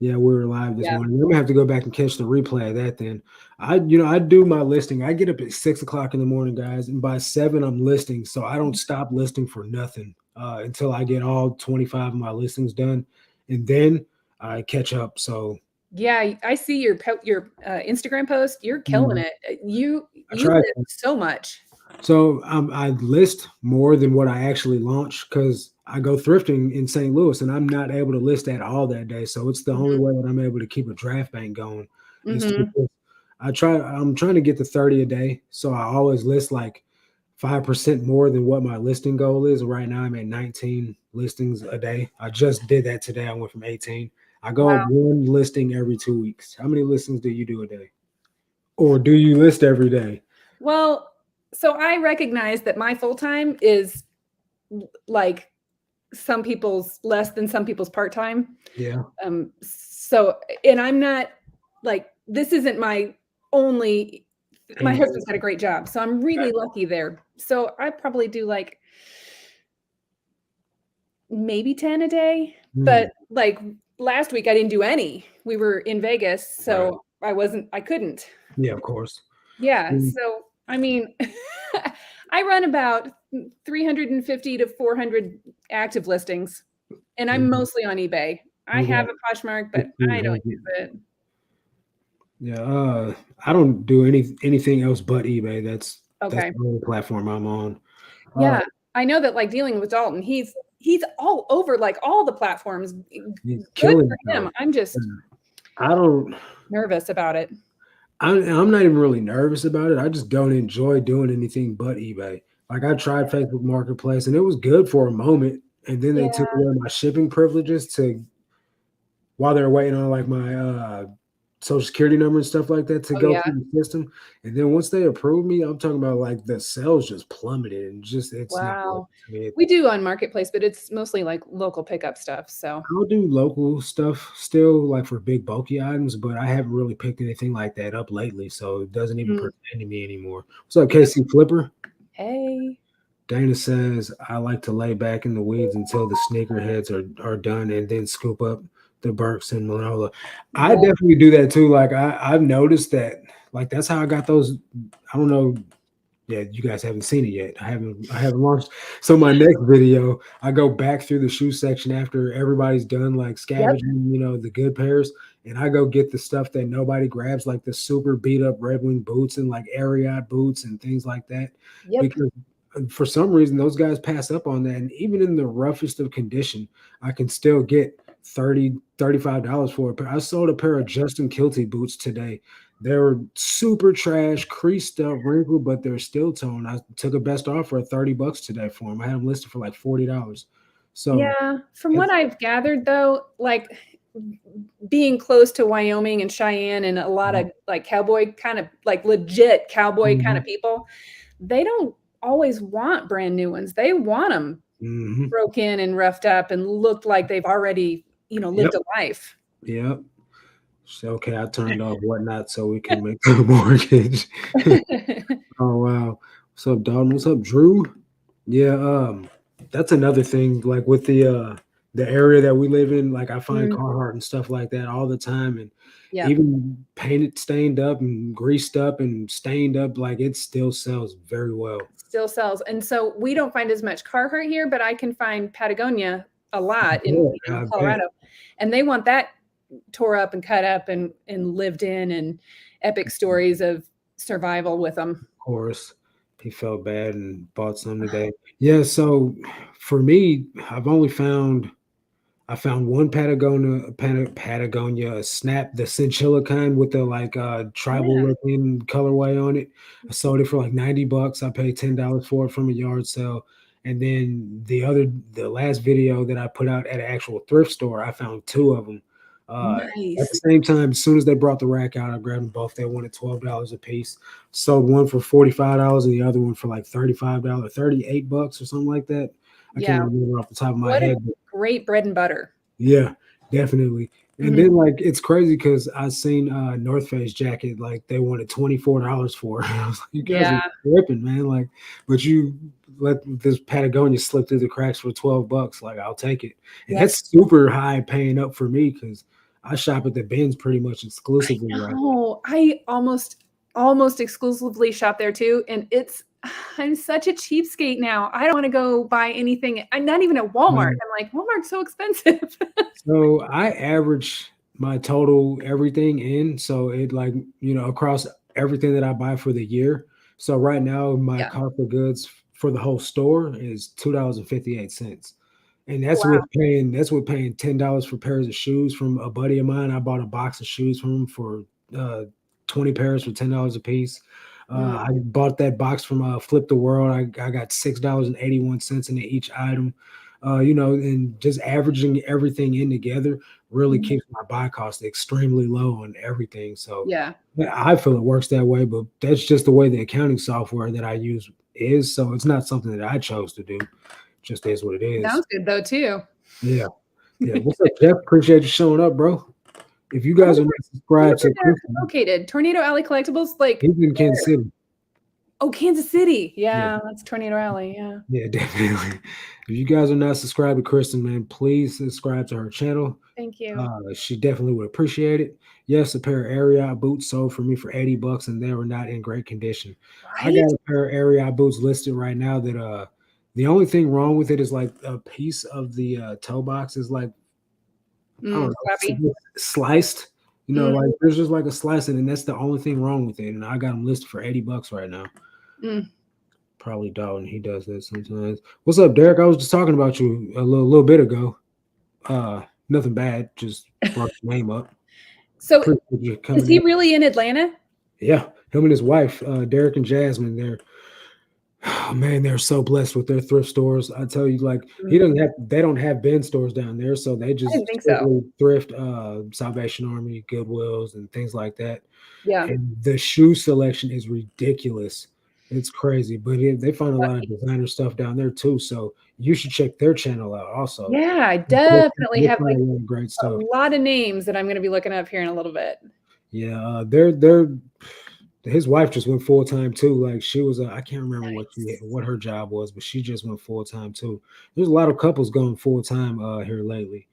Yeah, we were live this Yeah. morning. I'm gonna have to go back and catch the replay of that then. I do my listing. I get up at 6 o'clock in the morning, guys, and by 7 I'm listing. So I don't stop listing for nothing until I get all 25 of my listings done. And then I catch up. So Yeah, I see your Instagram post. You're killing mm, it. You I you try. live so much. So I list more than what I actually launch because I go thrifting in St. Louis and I'm not able to list at all that day. So it's the only Mhm, way that I'm able to keep a draft bank going is to mhm. I'm trying to get to 30 a day. So I always list like 5% more than what my listing goal is. Right now I'm at 19 listings a day. I just did that today. I went from 18. I go up Wow. one listing every 2 weeks. How many listings do you do a day? Or do you list every day? Well, so I recognize that my full-time is like some people's less than some people's part-time. Yeah. So and I'm not like this isn't my only my husband's got a great job. So I'm really lucky there. So I probably do like maybe 10 a day, Mm, but like last week I didn't do any. We were in Vegas, right. so I couldn't. Yeah, of course. Yeah, Mm, so I mean I run about 350 to 400 active listings and I'm mhm. mostly on eBay. I We have got a Poshmark, but I don't 1,500. use it. Yeah, I don't do anything else but eBay. That's Okay. the only platform I'm on. Uh, Yeah. I know that like dealing with Dalton, he's all over like all the platforms. he's Good killing for it him. though. I'm just I don't. nervous about it. I'm not even really nervous about it. I just don't enjoy doing anything but eBay. Like I tried Facebook Marketplace and it was good for a moment, and then they Yeah. took away my shipping privileges to while they're waiting on like my social security number and stuff like that to Oh, go yeah. through the system. And then once they approve me, I'm talking about like the sales just plummeted and just it's not worth Wow. it to me. We do on Marketplace, but it's mostly, like, local pickup stuff, so I'll do local stuff still, like for big bulky items, but I haven't really picked anything like that up lately, so it doesn't even mm, pertain to me anymore. What's up, yep. Casey Flipper? Hey. Dana says, I like to lay back in the weeds until the sneakerheads are done and then scoop up the Burks and Manola. I Yep, definitely do that too. Like I've noticed that like that's how I got those. I don't know. Yeah, you guys haven't seen it yet. I haven't launched. So my next video, I go back through the shoe section after everybody's done like yep, scavenging, the good pairs, and I go get the stuff that nobody grabs, like the super beat up Red Wing boots and like Ariat boots and things like that. yep. Because for some reason those guys pass up on that. And even in the roughest of condition, I can still get 30 $35 for it. But I sold a pair of Justin Kilty boots today. They were super trash, creased up, wrinkled, but they're still toned. I took a best offer at $30 today for them. I had them listed for like $40. So Yeah, from what it's I've gathered, though, like, being close to Wyoming and Cheyenne and a lot of, like, cowboy kind of like, legit cowboy kinda mhm, people, they don't always want brand new ones. They want them mhm. broke in and roughed up and looked like they've already, Yep, lived a life. yep. So okay, I turned off whatnot so we can make the mortgage. Oh wow. What's up, Dalton? What's up, Drew? Yeah, that's another thing. Like with the area that we live in, like I find Mm, Carhartt and stuff like that all the time, and yep, even painted, stained up, and greased up and stained up, like it still sells very well. still sells, and so we don't find as much Carhartt here, but I can find Patagonia a lot in, Yeah, I bet. Colorado, and they want that tore up and cut up and lived in and epic stories of survival with them. Of course, he felt bad and bought some today. Yeah, so for me, I found one Patagonia Snap, the chinchilla kind with the like tribal Yeah, looking colorway on it. I sold it for like $90. I paid $10 for it from a yard sale. And then the last video that I put out at an actual thrift store, I found two of them. At the nice. same time, as soon as they brought the rack out, I grabbed them both. They wanted $12 a piece. Sold one for $45 and the other one for like $35, $38 or something like that. I Yeah, can't remember off the top of my what a head, great bread and butter. yeah, definitely. And Mhm. then like it's crazy because I seen North Face jacket like they wanted $24 for it. I was like, you guys are Yeah, ripping, man. Like, but you let this Patagonia slip through the cracks for $12. Like, I'll take it. And yep. that's super high paying up for me because I shop at the bins pretty much exclusively right No, I almost exclusively shop there too, and it's I'm such a cheapskate now. I don't wanna go buy anything. I'm not even at Walmart. now. I'm like, "Walmart's so expensive." So I average my total everything in. So it like, across everything that I buy for the year. So right now my Yeah. cost of goods for the whole store is $2.58. And Wow. that's with paying $10 for pairs of shoes from a buddy of mine. I bought a box of shoes from him for uh 20 pairs for $10 a piece. Mm, I bought that box from Flip the World. I got $6.81 into each item. And just averaging everything in together really mhm. keeps my buy cost extremely low on everything. So Yeah. yeah, I feel it works that way, but that's just the way the accounting software that I use is. So it's not something that I chose to do. Just is what it is. Sounds good though too. Yeah. Yeah. What's up, Jeff? Appreciate you showing up, bro. If you I guys wonder are not I wonder subscribed where to they're Kristen, located. Tornado Alley Collectibles, like, he's in Kansas where? City. Oh, Kansas City. Yeah. Yeah, that's Tornado Alley, yeah. Yeah, definitely. If you guys are not subscribed to Kristen, man, please subscribe to her channel. Thank you. She definitely would appreciate it. Yes, a pair of Ariat boots sold for me for $80 and they were not in great condition. I Right? got a pair of Ariat boots listed right now that the only thing wrong with it is like a piece of the toe box is like, I don't Sloppy. know, sliced. Mm, Like there's just like a slice in it, and that's the only thing wrong with it. And I got them listed for $80 right now. mm. Probably Dalton. He does that sometimes. What's up, Derek? I was just talking about you a little bit ago. Nothing bad. Just brought your name up. So, Appreciate you is coming he in. really in Atlanta? Yeah, him and his wife, Derek and Jasmine. They're Oh man, they're so blessed with their thrift stores. I tell you, like Mm, they don't have bin stores down there, so they I didn't just think so. strictly thrift Salvation Army, Goodwills, and things like that. Yeah. And the shoe selection is ridiculous. It's crazy, but they find a lot of designer stuff down there too. So you should check their channel out also. Yeah, I They definitely they have, find like, a lot of great a stuff. lot of names that I'm gonna be looking up here in a little bit. Yeah, they're his wife just went full time too. Like she was, I can't remember Nice. what her job was, but she just went full time too. There's a lot of couples going full time here lately.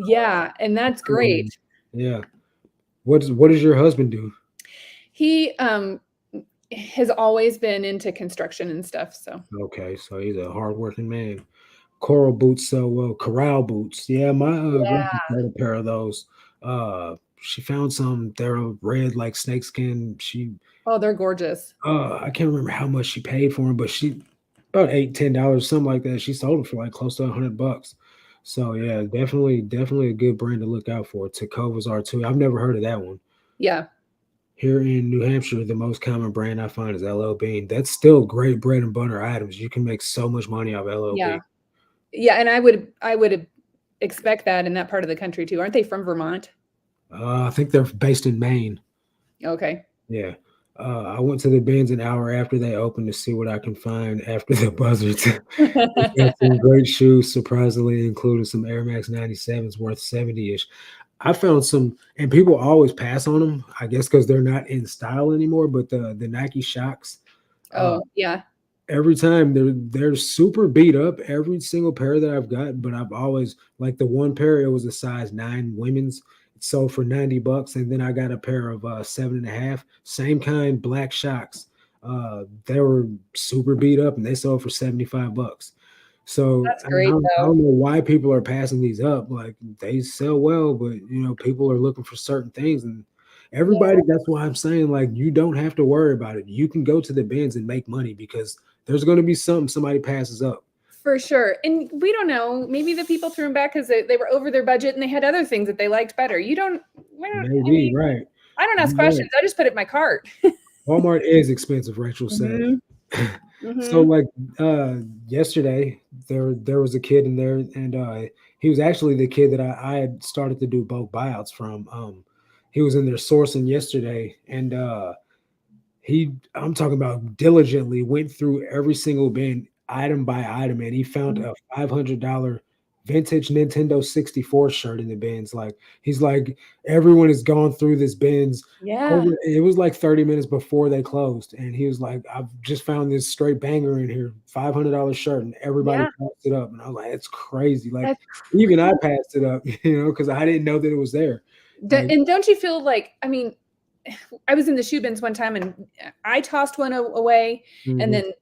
Yeah, and that's Um, great. yeah. What does your husband do? He, has always been into construction and stuff, so Okay, so he's a hardworking man. Coral boots, so well, corral boots. Yeah, my grandma yeah. had a pair of those. She found some. They're red like snakeskin. Oh, they're gorgeous. I can't remember how much she paid for them, but she about $8, $10, something like that. She sold them for like close to $100. So yeah, definitely a good brand to look out for. Tecovas are too. I've never heard of that one. Yeah, Here in New Hampshire, the most common brand I find is LL Bean. That's still great bread and butter items. You can make so much money off LL yeah. Bean. Yeah, and I would expect that in that part of the country too. Aren't they from Vermont? I think they're based in Maine. Okay. Yeah. I went to the bins an hour after they opened to see what I can find after the buzzards. They got some great shoes, surprisingly, including some Air Max 97s worth 70-ish. I found some, and people always pass on them, I guess because they're not in style anymore. But the Nike Shocks, uh, Oh, yeah. every time they're super beat up, every single pair that I've got, but I've always like the one pair, it was a size 9 women's. It sold for $90, and then I got a pair of 7.5, same kind black Shocks. They were super beat up and they sold for $75. So That's great I though. don't know why people are passing these up. Like they sell well, but people are looking for certain things, and Yeah, everybody. That's why I'm saying like you don't have to worry about it. You can go to the bins and make money because there's going to be something somebody passes up. for sure. And we don't know. Maybe the people threw them back because they were over their budget and they had other things that they liked better. I Maybe mean, right. I don't ask Right. questions. I just put it in my cart. Walmart is expensive, Rachel said. Mhm. So Mhm. like yesterday there was a kid in there, and he was actually the kid that I had started to do bulk buyouts from. He was in there sourcing yesterday, and I'm talking about diligently went through every single bin item by item, and he found Mhm. a $500 vintage Nintendo 64 shirt in the bins. Like he's like, everyone has gone through this bins Yeah. over. It was like 30 minutes before they closed, and he was like, I've just found this straight banger in here, $500 shirt, and everybody Yeah. passed it up. And I was like, it's crazy. Like That's even I crazy. passed it up, because I didn't know that it was there. Like, And don't you feel like, I mean, I was in the shoe bins one time and I tossed one away, and mhm, then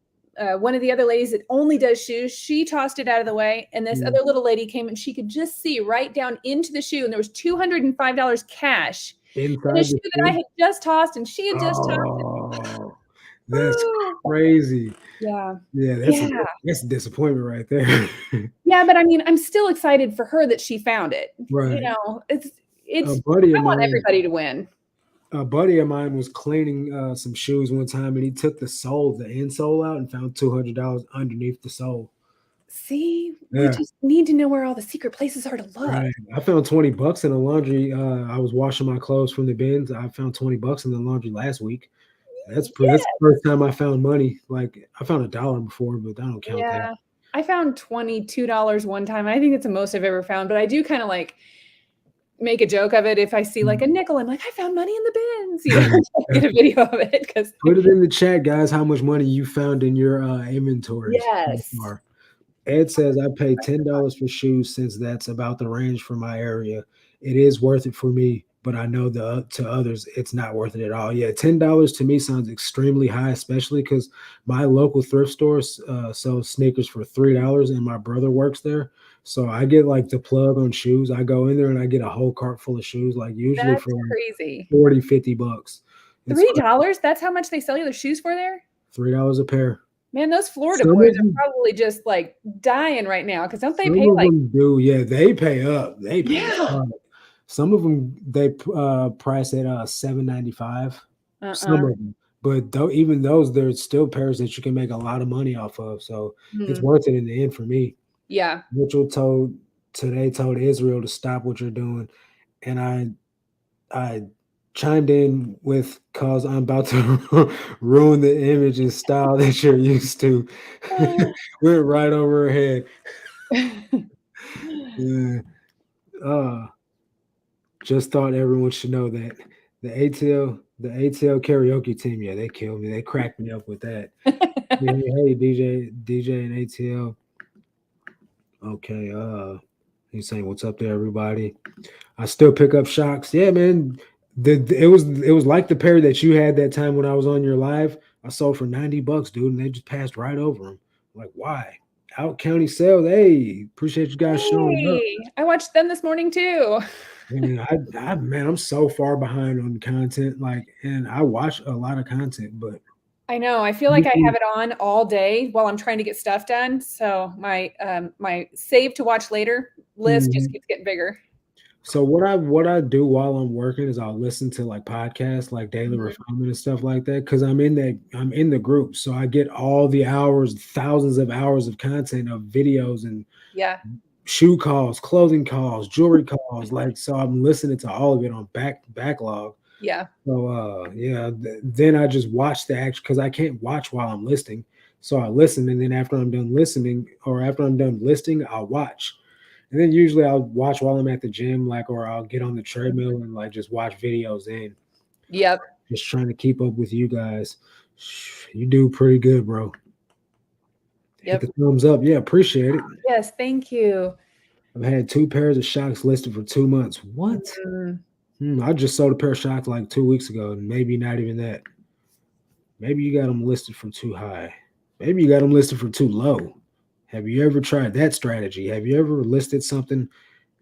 one of the other ladies that only does shoes, she tossed it out of the way, and this mhm. other little lady came and she could just see right down into the shoe, and there was $205 cash in a Inside shoe the that I shoe. had just tossed, and she had just tossed it. Oh, that's Ooh. crazy. Yeah. Yeah, Yeah. that's a disappointment right there. Yeah, but I mean, I'm still excited for her that she found it. Right. A It's buddy I of want mine everybody to win. a buddy of mine was cleaning, some shoes one time, and he took the insole out and found $200 underneath the sole. See, we Yeah, just need to know where all the secret places are to look. right. I found $20 in the laundry. I was washing my clothes from the bins. I found $20 in the laundry last week. That's the first time I found money. Like, I found $1 before, but I don't count that. Yeah. I found $22 one time. I think it's the most I've ever found, but I do kinda, like, make a joke of it if I see, like, Mm. a nickel, I'm like, "I found money in the bins," get a video of it because Put it in the chat, guys, how much money you found in your, inventories so yes. far. Ed says, "I paid $10 for shoes since that's about the range for my area. It is worth it for me, but I know to others, it's not worth it at all." Yeah, $10 to me sounds extremely high, especially because my local thrift stores sells sneakers for $3, and my brother works there. So I get like the plug on shoes. I go in there and I get a whole cart full of shoes, like usually That's for like crazy. 40, $50. It's $3? That's how much they sell you their shoes for there? $3 a pair. Man, those Florida Some boys of are them probably just, like, dying right now because 'cause don't they Some pay, of like them do, yeah, they pay up, they pay yeah. up. Some of them they price at, $7.95, some Uh-uh. of them, But though even those, there's still pairs that you can make a lot of money off of. So it's Mm, worth it in the end for me. yeah. Mitchell told Israel to stop what you're doing, and I chimed in with cause I'm about to ruin the image and style that you're used to. Went right over her head. Yeah. Uh, just thought everyone should know that the ATL karaoke team, yeah, they killed me. They cracked me up with that. Yeah, hey, DJ and ATL. Okay, he's saying what's up there, everybody. I still pick up shocks. Yeah, man. It was like the pair that you had that time when I was on your live. I sold for $90, dude, and they just passed right over them. Like, why? Out county sales. Hey, appreciate you guys showing up. Hey, I watched them this morning too. Man, man, I'm so far behind on content. Like, and I watch a lot of content, but I know. I feel like I have it on all day while I'm trying to get stuff done. So my save to watch later list just Mhm. keeps getting bigger. So what I do while I'm working is I'll listen to like podcasts, like Daily Mhm. Refinement and stuff like that, because I'm in the group, so I get all the hours, thousands of hours of content of videos and Yeah. shoe calls, clothing calls, jewelry calls, like so I'm listening to all of it on backlog. Yeah. So yeah, then I just watch the action because I can't watch while I'm listening. So I listen, and then after I'm done listening or after I'm done listening, I'll watch. And then usually I'll watch while I'm at the gym, like, or I'll get on the treadmill and like just watch videos in, Yep. just trying to keep up with you guys. You do pretty good, bro. Hit Yep. the thumbs up. Yeah, appreciate it. Yes. Thank you. I've had 2 pairs of shocks listed for 2 months. What? Mm, I just sold a pair of shocks like 2 weeks ago, and maybe not even that. Maybe you got them listed for too high. Maybe you got them listed for too low. Have you ever tried that strategy? Have you ever listed something,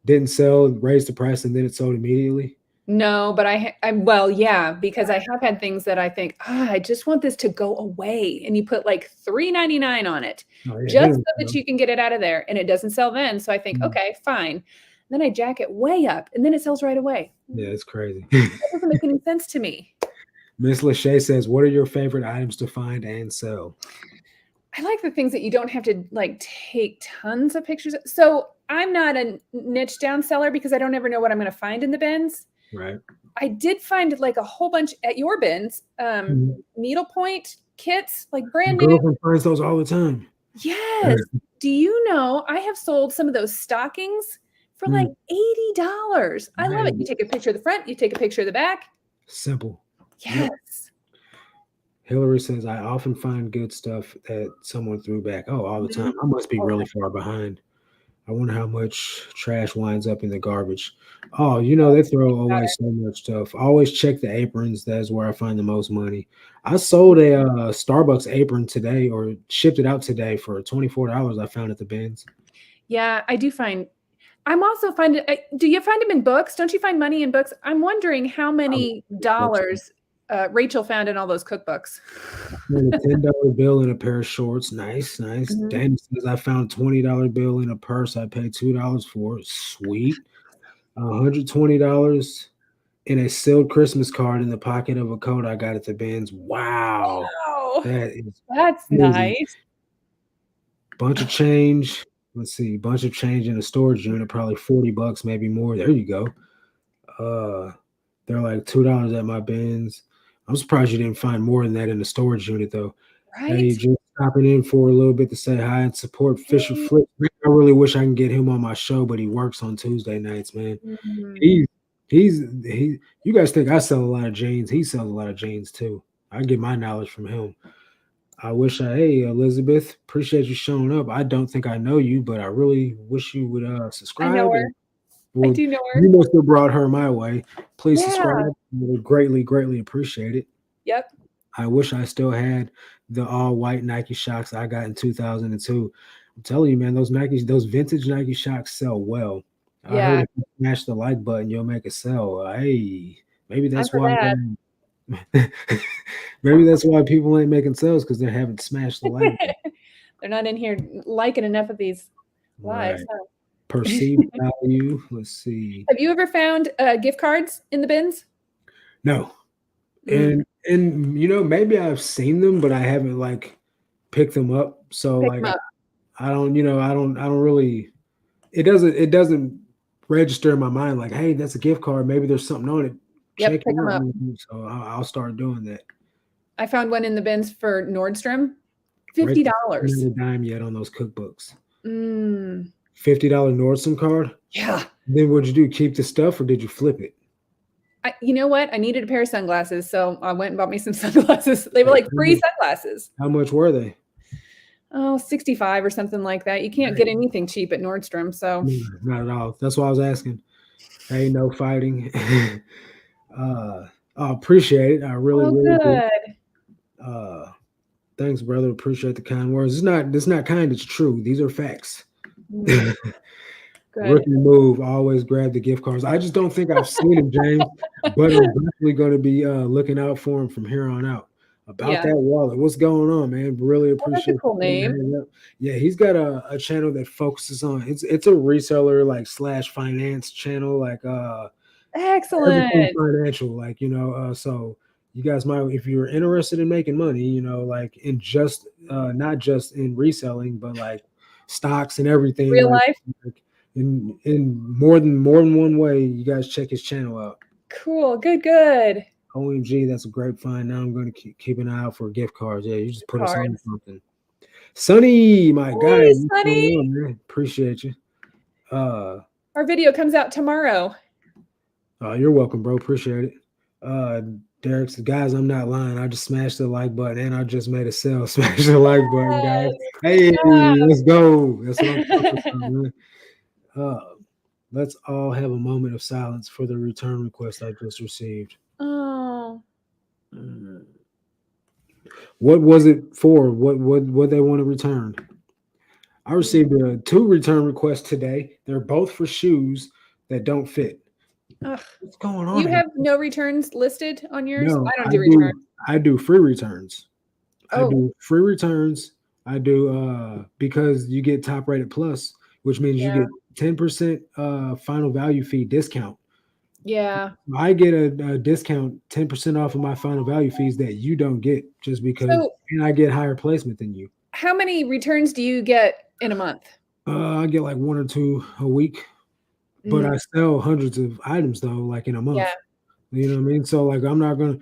didn't sell, raised the price, and then it sold immediately? no, but I'm well, yeah, because I have had things that I think, I just want this to go away. And you put like $3.99 on it Oh yeah, just then so that you can get it out of there. And it doesn't sell then. So I think, okay, fine. Then I jack it way up and then it sells right away. yeah, it's crazy. That doesn't make any sense to me. Miss Lachey says, "What are your favorite items to find and sell?" I like the things that you don't have to like take tons of pictures. So I'm not a niche down seller because I don't ever know what I'm going to find in the bins. Right. I did find like a whole bunch at your bins, Mhm. needlepoint kits, like brand My new. girlfriend finds those all the time. Yes. Do you know I have sold some of those stockings for like Mm, $80. I love it. You nice. take a picture of the front, you take a picture of the back. Simple. Yep. Yes. Hillary says, "I often find good stuff that someone threw back." Oh, all the Mhm. time. I must be All the really time. far behind. I wonder how much trash winds up in the garbage. Oh, they throw away so much stuff. I always check the aprons. That's where I find the most money. I sold a Starbucks apron today, or shipped it out today for $24. I found at the bins. Yeah, I do find I'm also finding do you find them in books? Don't you find money in books? I'm wondering how I love many these books. dollars, Rachel found in all those cookbooks. I found a $10 bill in a pair of shorts. Nice, nice. Mhm. Dan says I found $20 bill in a purse I paid $2 for. Sweet. $120 in a sealed Christmas card in the pocket of a coat I got at the bins. Wow. Wow, That is that's crazy. nice. Bunch of change. Let's see, bunch of change in a storage unit, probably $40, maybe more. There you go. Uh, they're like $2 at my bins. I'm surprised you didn't find more than that in the storage unit though. Right? Hey, just stopping in for a little bit to say hi and support Fisher Hey. Flip. Man, I really wish I can get him on my show, but he works on Tuesday nights, man. Mhm. He's he you guys think I sell a lot of jeans. He sells a lot of jeans too. I get my knowledge from him. Hey, Elizabeth, appreciate you showing up. I don't think I know you, but I really wish you would I know subscribe and her. I well, do know her. you must have brought her my way. Please subscribe. Yeah. I would greatly, greatly appreciate it. Yep. I wish I still had the all white Nike Shocks I got in 2002. I'm telling you, man, those vintage Nike Shocks sell well. I heard Yeah, if you smash the like button, you'll make it sell. Hey, maybe I'm that's for why. that. Maybe that's why people ain't making sales because they haven't smashed the like button. They're not in here liking enough of these lives, Right. huh? Perceived value. Let's see. Have you ever found, gift cards in the bins? No, Mm, and And maybe I've seen them, but I haven't like picked them up. So Pick like them up. I don't, I don't really. It doesn't register in my mind like, hey, that's a gift card. Maybe there's something on it. Yep, Check pick it them out. up. So I'll start doing that. I found one in the bins for Nordstrom, Rachel $50. hasn't a dime yet on those cookbooks. Mm, $50 Nordstrom card. yeah. Then what'd you do? Keep the stuff or did you flip it? You know what? I needed a pair of sunglasses, so I went and bought me some sunglasses. They were Like like free sunglasses. how much were they? Oh, 65 or something like that. You can't get anything cheap at Nordstrom, so No, not at all. That's why I was asking. Ain't no fighting. I appreciate it. I really, oh, really do. good. Uh, thanks, brother. Appreciate the kind words. It's not kind. It's true. These are facts. Mm, good. Rookie move. Always grab the gift cards. I just don't think I've seen him, James, but I'm definitely going to be looking out for him from here on out. About Yeah. that wallet, what's going on, man? Really Oh, that's a appreciate cool you. name. Yeah, he's got a channel that focuses on it's a reseller like slash finance channel, like everything Excellent. financial, like so you guys might, if you're interested in making money, like in just not just in reselling, but like stocks and everything, Real life? like in more than one way, you guys check his channel out. Cool. Good, good. OMG, that's a great find. Now I'm going to keep an eye out for gift cards. Yeah, you just put us on Cards. something. Sonny, my guy, Hey, what's going Sonny. on, man? Appreciate you. Uh, Our video comes out tomorrow. you're welcome, bro. Appreciate it. Uh, Derek says, guys, I'm not lying. I just smashed the like button and I just made a sale. Smash the like button, guys. Yes. Good Hey, job. let's go. That's what I'm talking about, man. Uh, let's all have a moment of silence for the return request I just received. Oh. Mm. What was it for? What they want to return? I received two return requests today. They're both for shoes that don't fit. Ugh. What's going on You here? have no returns listed on yours? No, I don't I do returns. do. I do free returns. I Oh, do free returns. I do because you get top rated plus, which means you yeah. get 10% final value fee discount. Yeah. I get a discount 10% off of my final value fees that you don't get just because, So, and I get higher placement than you. how many returns do you get in a month? I get like one or two a week, but Mm, I sell hundreds of items though, like in a yeah. month. You know what I mean? So like I'm not gonna,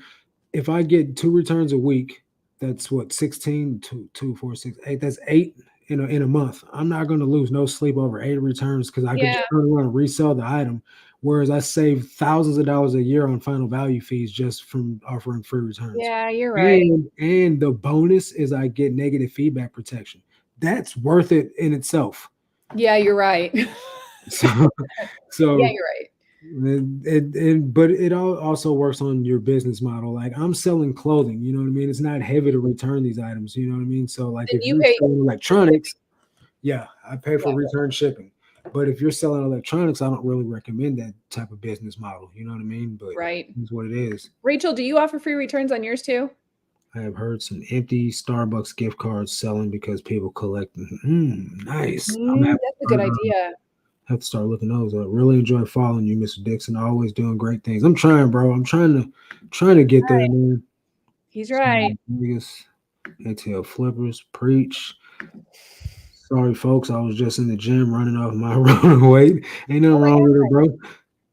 if I get two returns a week, that's what 16, 2, 4, 6, 8. That's eight in a month. I'm not gonna lose no sleep over eight returns because I could Yeah. just turn around and resell the item. Whereas I save thousands of dollars a year on final value fees just from offering free returns. Yeah, you're right. And the bonus is I get negative feedback protection. That's worth it in itself. Yeah, you're right. So Yeah, so you're right. but it all also works on your business model. Like I'm selling clothing, you know what I mean? It's not heavy to return these items, you know what I mean? So like Then if you you're pay selling shipping. electronics, yeah, I pay for Yeah, return shipping. But if you're selling electronics, I don't really recommend that type of business model. You know what I mean? But right. it's what it is. Rachel, do you offer free returns on yours too? I have heard some empty Starbucks gift cards selling because people collect them. Nice. I'm gonna That's a good idea. have to start looking those up. Really enjoy following you, Mr. Dixon. Always doing great things. I'm trying, bro. I'm trying to get there, Right. man. He's right. Vegas, ATL flippers, preach. Sorry, folks. I was just in the gym running off my running weight. Ain't nothing Oh my wrong with it, God. bro.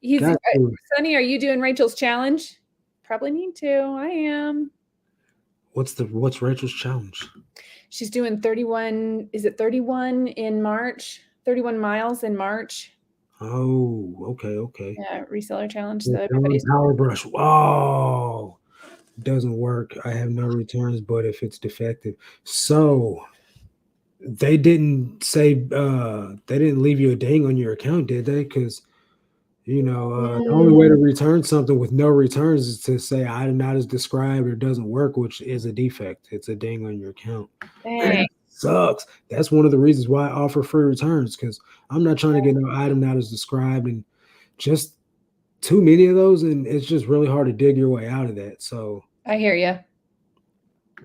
He's Got to. Sunny, are you doing Rachel's challenge? Probably need to. I am. What's Rachel's challenge? She's doing 31. Is it 31 in March? 31 miles in March. Oh, okay. Yeah, reseller challenge. The So Dawn everybody's Power Brush. Oh, doesn't work. I have no returns, but if it's defective. So they didn't say they didn't leave you a ding on your account, did they? Because the only way to Mm, return something with no returns is to say item not as described or doesn't work, which is a defect. It's a ding on your account. dang. Sucks. That's one of the reasons why I offer free returns because I'm not trying to get no item not as described and just too many of those, and it's just really hard to dig your way out of that. So I hear you.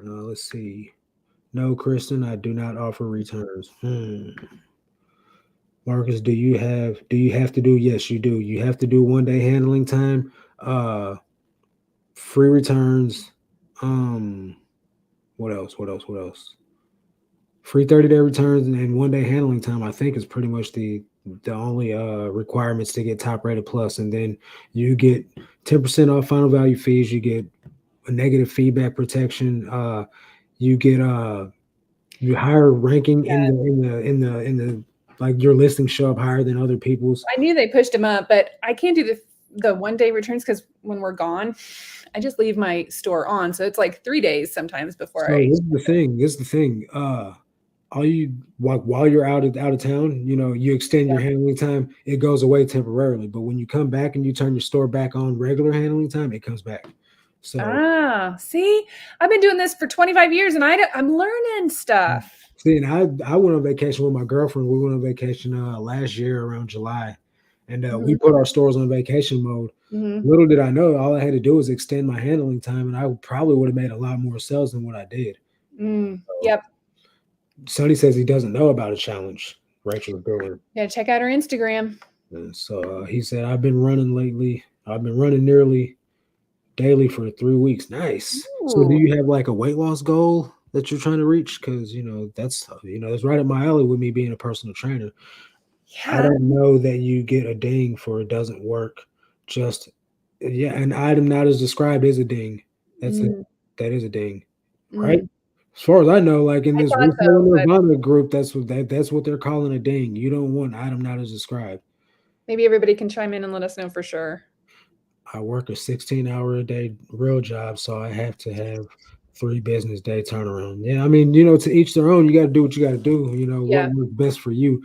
let's see. No, Kristen, I do not offer returns. Marcus, do you have to do? Yes, you do. You have to do 1 day handling time, free returns. What else? What else? What else? Free 30-day returns and 1 day handling time, I think, is pretty much the only requirements to get top rated plus. And then you get 10% off final value fees. You get a negative feedback protection. You get you higher ranking in the like your listings show up higher than other people's. I knew they pushed them up, but I can't do the 1 day returns because when we're gone, I just leave my store on. So it's like 3 days sometimes before So I. this is the thing. This is the thing. All you like while you're out of town, you extend Yeah. your handling time. It goes away temporarily, but when you come back and you turn your store back on regular handling time, it comes back. So See, I've been doing this for 25 years and I'm learning stuff. see, and I went on vacation with my girlfriend. We went on vacation last year around July, and we Mhm. put our stores on vacation mode. Mhm. Little did I know, all I had to do was extend my handling time, and I probably would have made a lot more sales than what I did. So, Yep. Sonny says he doesn't know about a challenge. Rachel's doing. Yeah, check out our Instagram. And so he said, I've been running lately. I've been running nearly daily for 3 weeks. Nice. So do Ooh, you have like a weight loss goal that you're trying to reach? Because that's right up my alley with me being a personal trainer. I yeah. don't know that you get a ding for it doesn't work. Just yeah, an item not as described is a ding. That's it. Mm, That is a ding, right? mm. As far as I know, like in I this thought Reseller so, but Nirvana group, that's what they're calling a ding. You don't want item not as described. maybe everybody can chime in and let us know for sure. I work a 16-hour a day real job, so I have to have 3 business day turnaround. Yeah, I mean, to each their own. You got to do what you got to do. What Yeah, works best for you.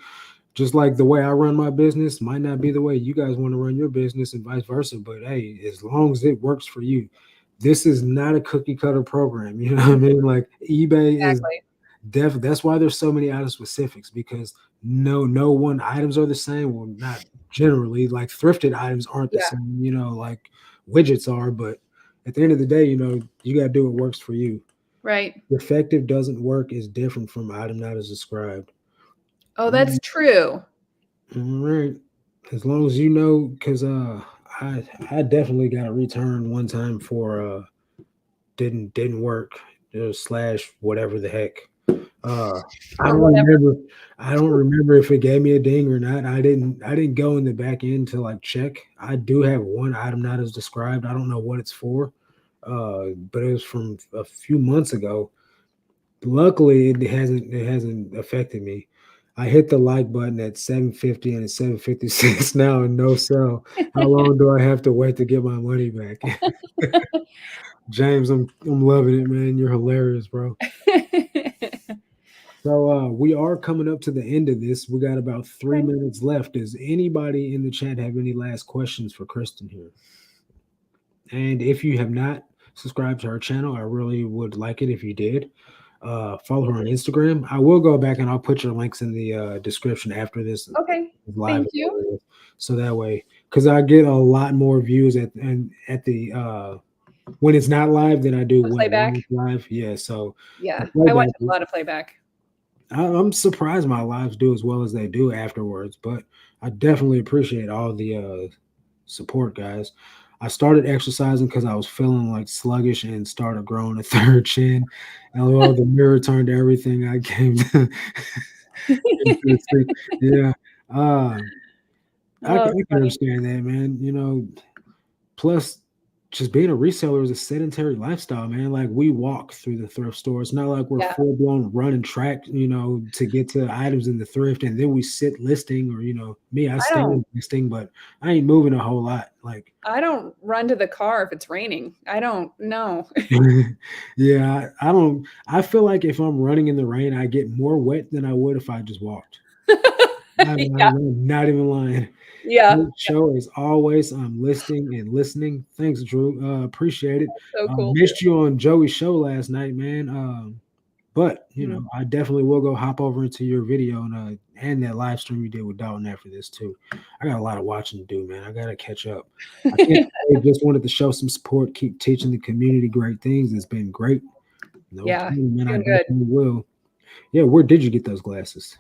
Just like the way I run my business might not be the way you guys want to run your business and vice versa. But hey, as long as it works for you, this is not a cookie cutter program. You know what I mean? Like eBay is exactly. that's why there's so many item specifics because no one items are the same. Well, not generally. Like thrifted items aren't the Yeah, same. Like widgets are. But at the end of the day, you got to do what works for you. right. Effective doesn't work is different from item not as described. Oh, that's true. All right. As long as you know, because I definitely got a return one time for didn't work slash whatever the heck. Uh I Or don't whatever. remember I don't remember if it gave me a ding or not. I didn't go in the back end to like check. I do have one item not as described. I don't know what it's for. But it was from a few months ago. Luckily, it hasn't affected me. I hit the like button at 7:50 and it's 7:56 now and no sell. How long do I have to wait to get my money back? James, I'm loving it, man. You're hilarious, bro. So we are coming up to the end of this. We got about 3 minutes left. Does anybody in the chat have any last questions for Kristen here? And if you have not subscribed to her channel, I really would like it if you did. Follow her on Instagram. I will go back and I'll put your links in the description after this Okay. live, Thank you. so that way, because I get a lot more views at the when it's not live than I do The when playback. it's live. Yeah, so the Yeah, I watch playback. a lot of playback. I'm surprised my lives do as well as they do afterwards, but I definitely appreciate all the support, guys. I started exercising because I was feeling like sluggish and started growing a third chin. And well, the mirror turned everything I came to into see. Yeah. Uh, Oh, I can funny. understand that, man. Plus, just being a reseller is a sedentary lifestyle, man. Like we walk through the thrift store. It's not like we're Yeah, full blown running track, to get to items in the thrift, and then we sit listing, or me, I I don't stand listing, but I ain't moving a whole lot. Like, I don't run to the car if it's raining. I don't know. yeah, I don't. I feel like if I'm running in the rain, I get more wet than I would if I just walked. Yeah, I'm not even lying. yeah, Great show as always. I'm listening and listening. Thanks, Drew. Appreciate it. so cool. Missed you on Joey's show last night, man. But Mhm. I definitely will go hop over into your video and that live stream you did with Dalton after this too. I got a lot of watching to do, man. I gotta catch up. I can't just wanted to show some support, keep teaching the community great things. It's been great. No Yeah, problem, man. I doing good. definitely will. Yeah, where did you get those glasses?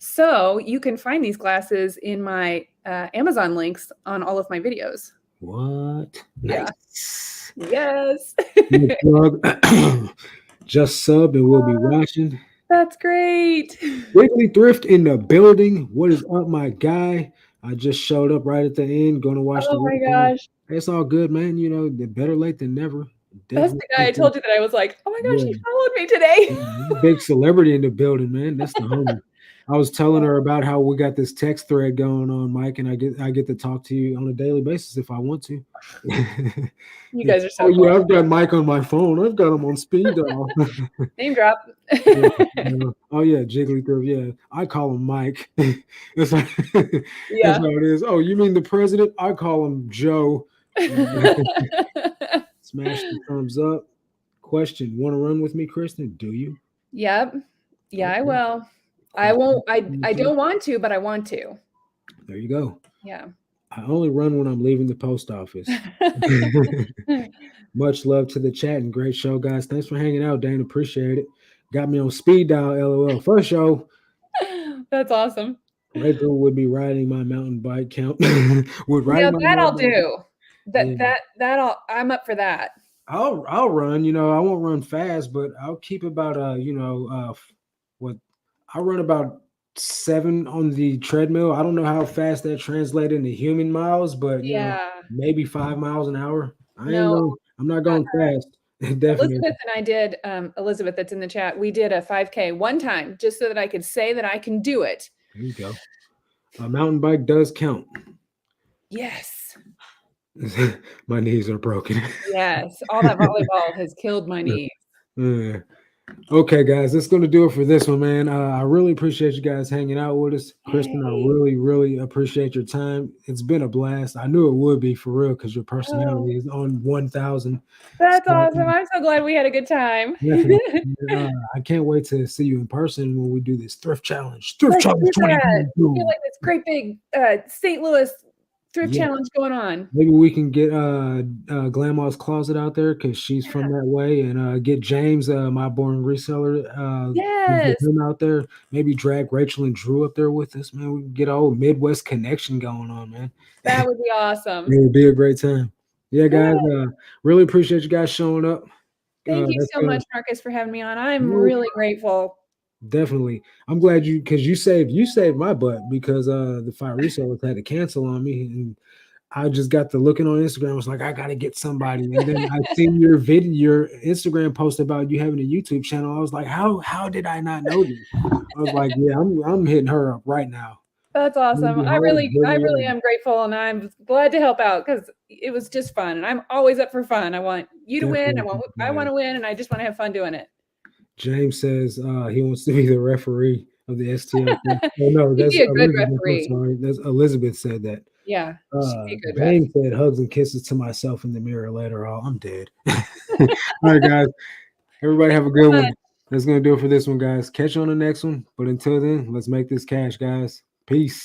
So you can find these glasses in my Amazon links on all of my videos. What? Yeah. Nice. Yes. Good plug. Just sub and we'll be watching. That's great. Wiggly Thrift in the building. What is up, my guy? I just showed up right at the end, going to watch the Oh my recap. gosh. It's all good, man. You know, the better late than never. That's Definitely the guy I appreciate told you that I was like, "Oh my gosh, yeah. he followed me today." Big celebrity in the building, man. That's the homie. I was telling her about how we got this text thread going on, Mike, and I get to talk to you on a daily basis if I want to. You Yeah. guys are Oh so yeah, cool. I've got Mike on my phone. I've got him on speed dial. Name drop. Yeah, oh yeah, Jigglypuff. Yeah, I call him Mike. that's how, that's Yeah. how it is. Oh, you mean the president? I call him Joe. Smash the thumbs up. Question: want to run with me, Kristen? Do you? Yep. Yeah, I Okay. will. I Question. won't I don't want to, but I want to. There you go. Yeah. I only run when I'm leaving the post office. Much love to the chat and great show, guys. Thanks for hanging out, Dane. Appreciate it. Got me on speed dial, lol. First show. That's awesome. Rachel would be riding my mountain bike count. would Yeah, ride my that I'll mountain bike. do. Yeah. I'm up for that. I'll run. You know, I won't run fast, but I'll keep about what I run about 7 on the treadmill. I don't know how fast that translates into human miles, but you know, Yeah. maybe 5 miles an hour. No, I'm not going fast. Definitely. Elizabeth and I did, Elizabeth that's in the chat, we did a 5K one time just so that I could say that I can do it. There you go. A mountain bike does count. Yes. My knees are broken. Yes. All that volleyball has killed my knees. Yeah. Okay, guys, that's going to do it for this one, man. I really appreciate you guys hanging out with us. Kristen, I Yay. really, really appreciate your time. It's been a blast. I knew it would be for real because your Oh, personality is on 1,000. that's So, awesome. I'm so glad we had a good time. definitely. I can't wait to see you in person when we do this thrift challenge. Thrift Let's challenge do that. We get 2022. like this great big St. Louis thrift Yeah. challenge going on. Maybe we can get Grandma's Closet out there because she's from Yeah. that way, and get James, my born reseller, get Yes. him out there. Maybe drag Rachel and Drew up there with us, man. We can get a whole Midwest connection going on, man. That would be It awesome. would be a great time. Yeah, guys. Good. Really appreciate you guys showing up. Thank you That's so gonna much, Marcus, for having me on. I'm no, really grateful. definitely. I'm glad because you saved my butt because the fire resellers had to cancel on me and I just got to looking on Instagram. I was like, I gotta get somebody. And then I seen your Instagram post about you having a YouTube channel. I was like, how did I not know this? I was like, yeah, I'm hitting her up right now. That's awesome. I really am grateful, and I'm glad to help out because it was just fun, and I'm always up for fun. I want you to win. Definitely. I want to win, and I just want to have fun doing it. James says he wants to be the referee of the STL thing. Oh no, You'd that's be a good Elizabeth. I'm referee. sorry. That's Elizabeth said that. Yeah, she'd be a good ref. James said hugs and kisses to myself in the mirror later. Oh, I'm dead. All right, guys. Everybody have a good one. That's going to do it for this one, guys. Catch you on the next one. But until then, let's make this cash, guys. Peace.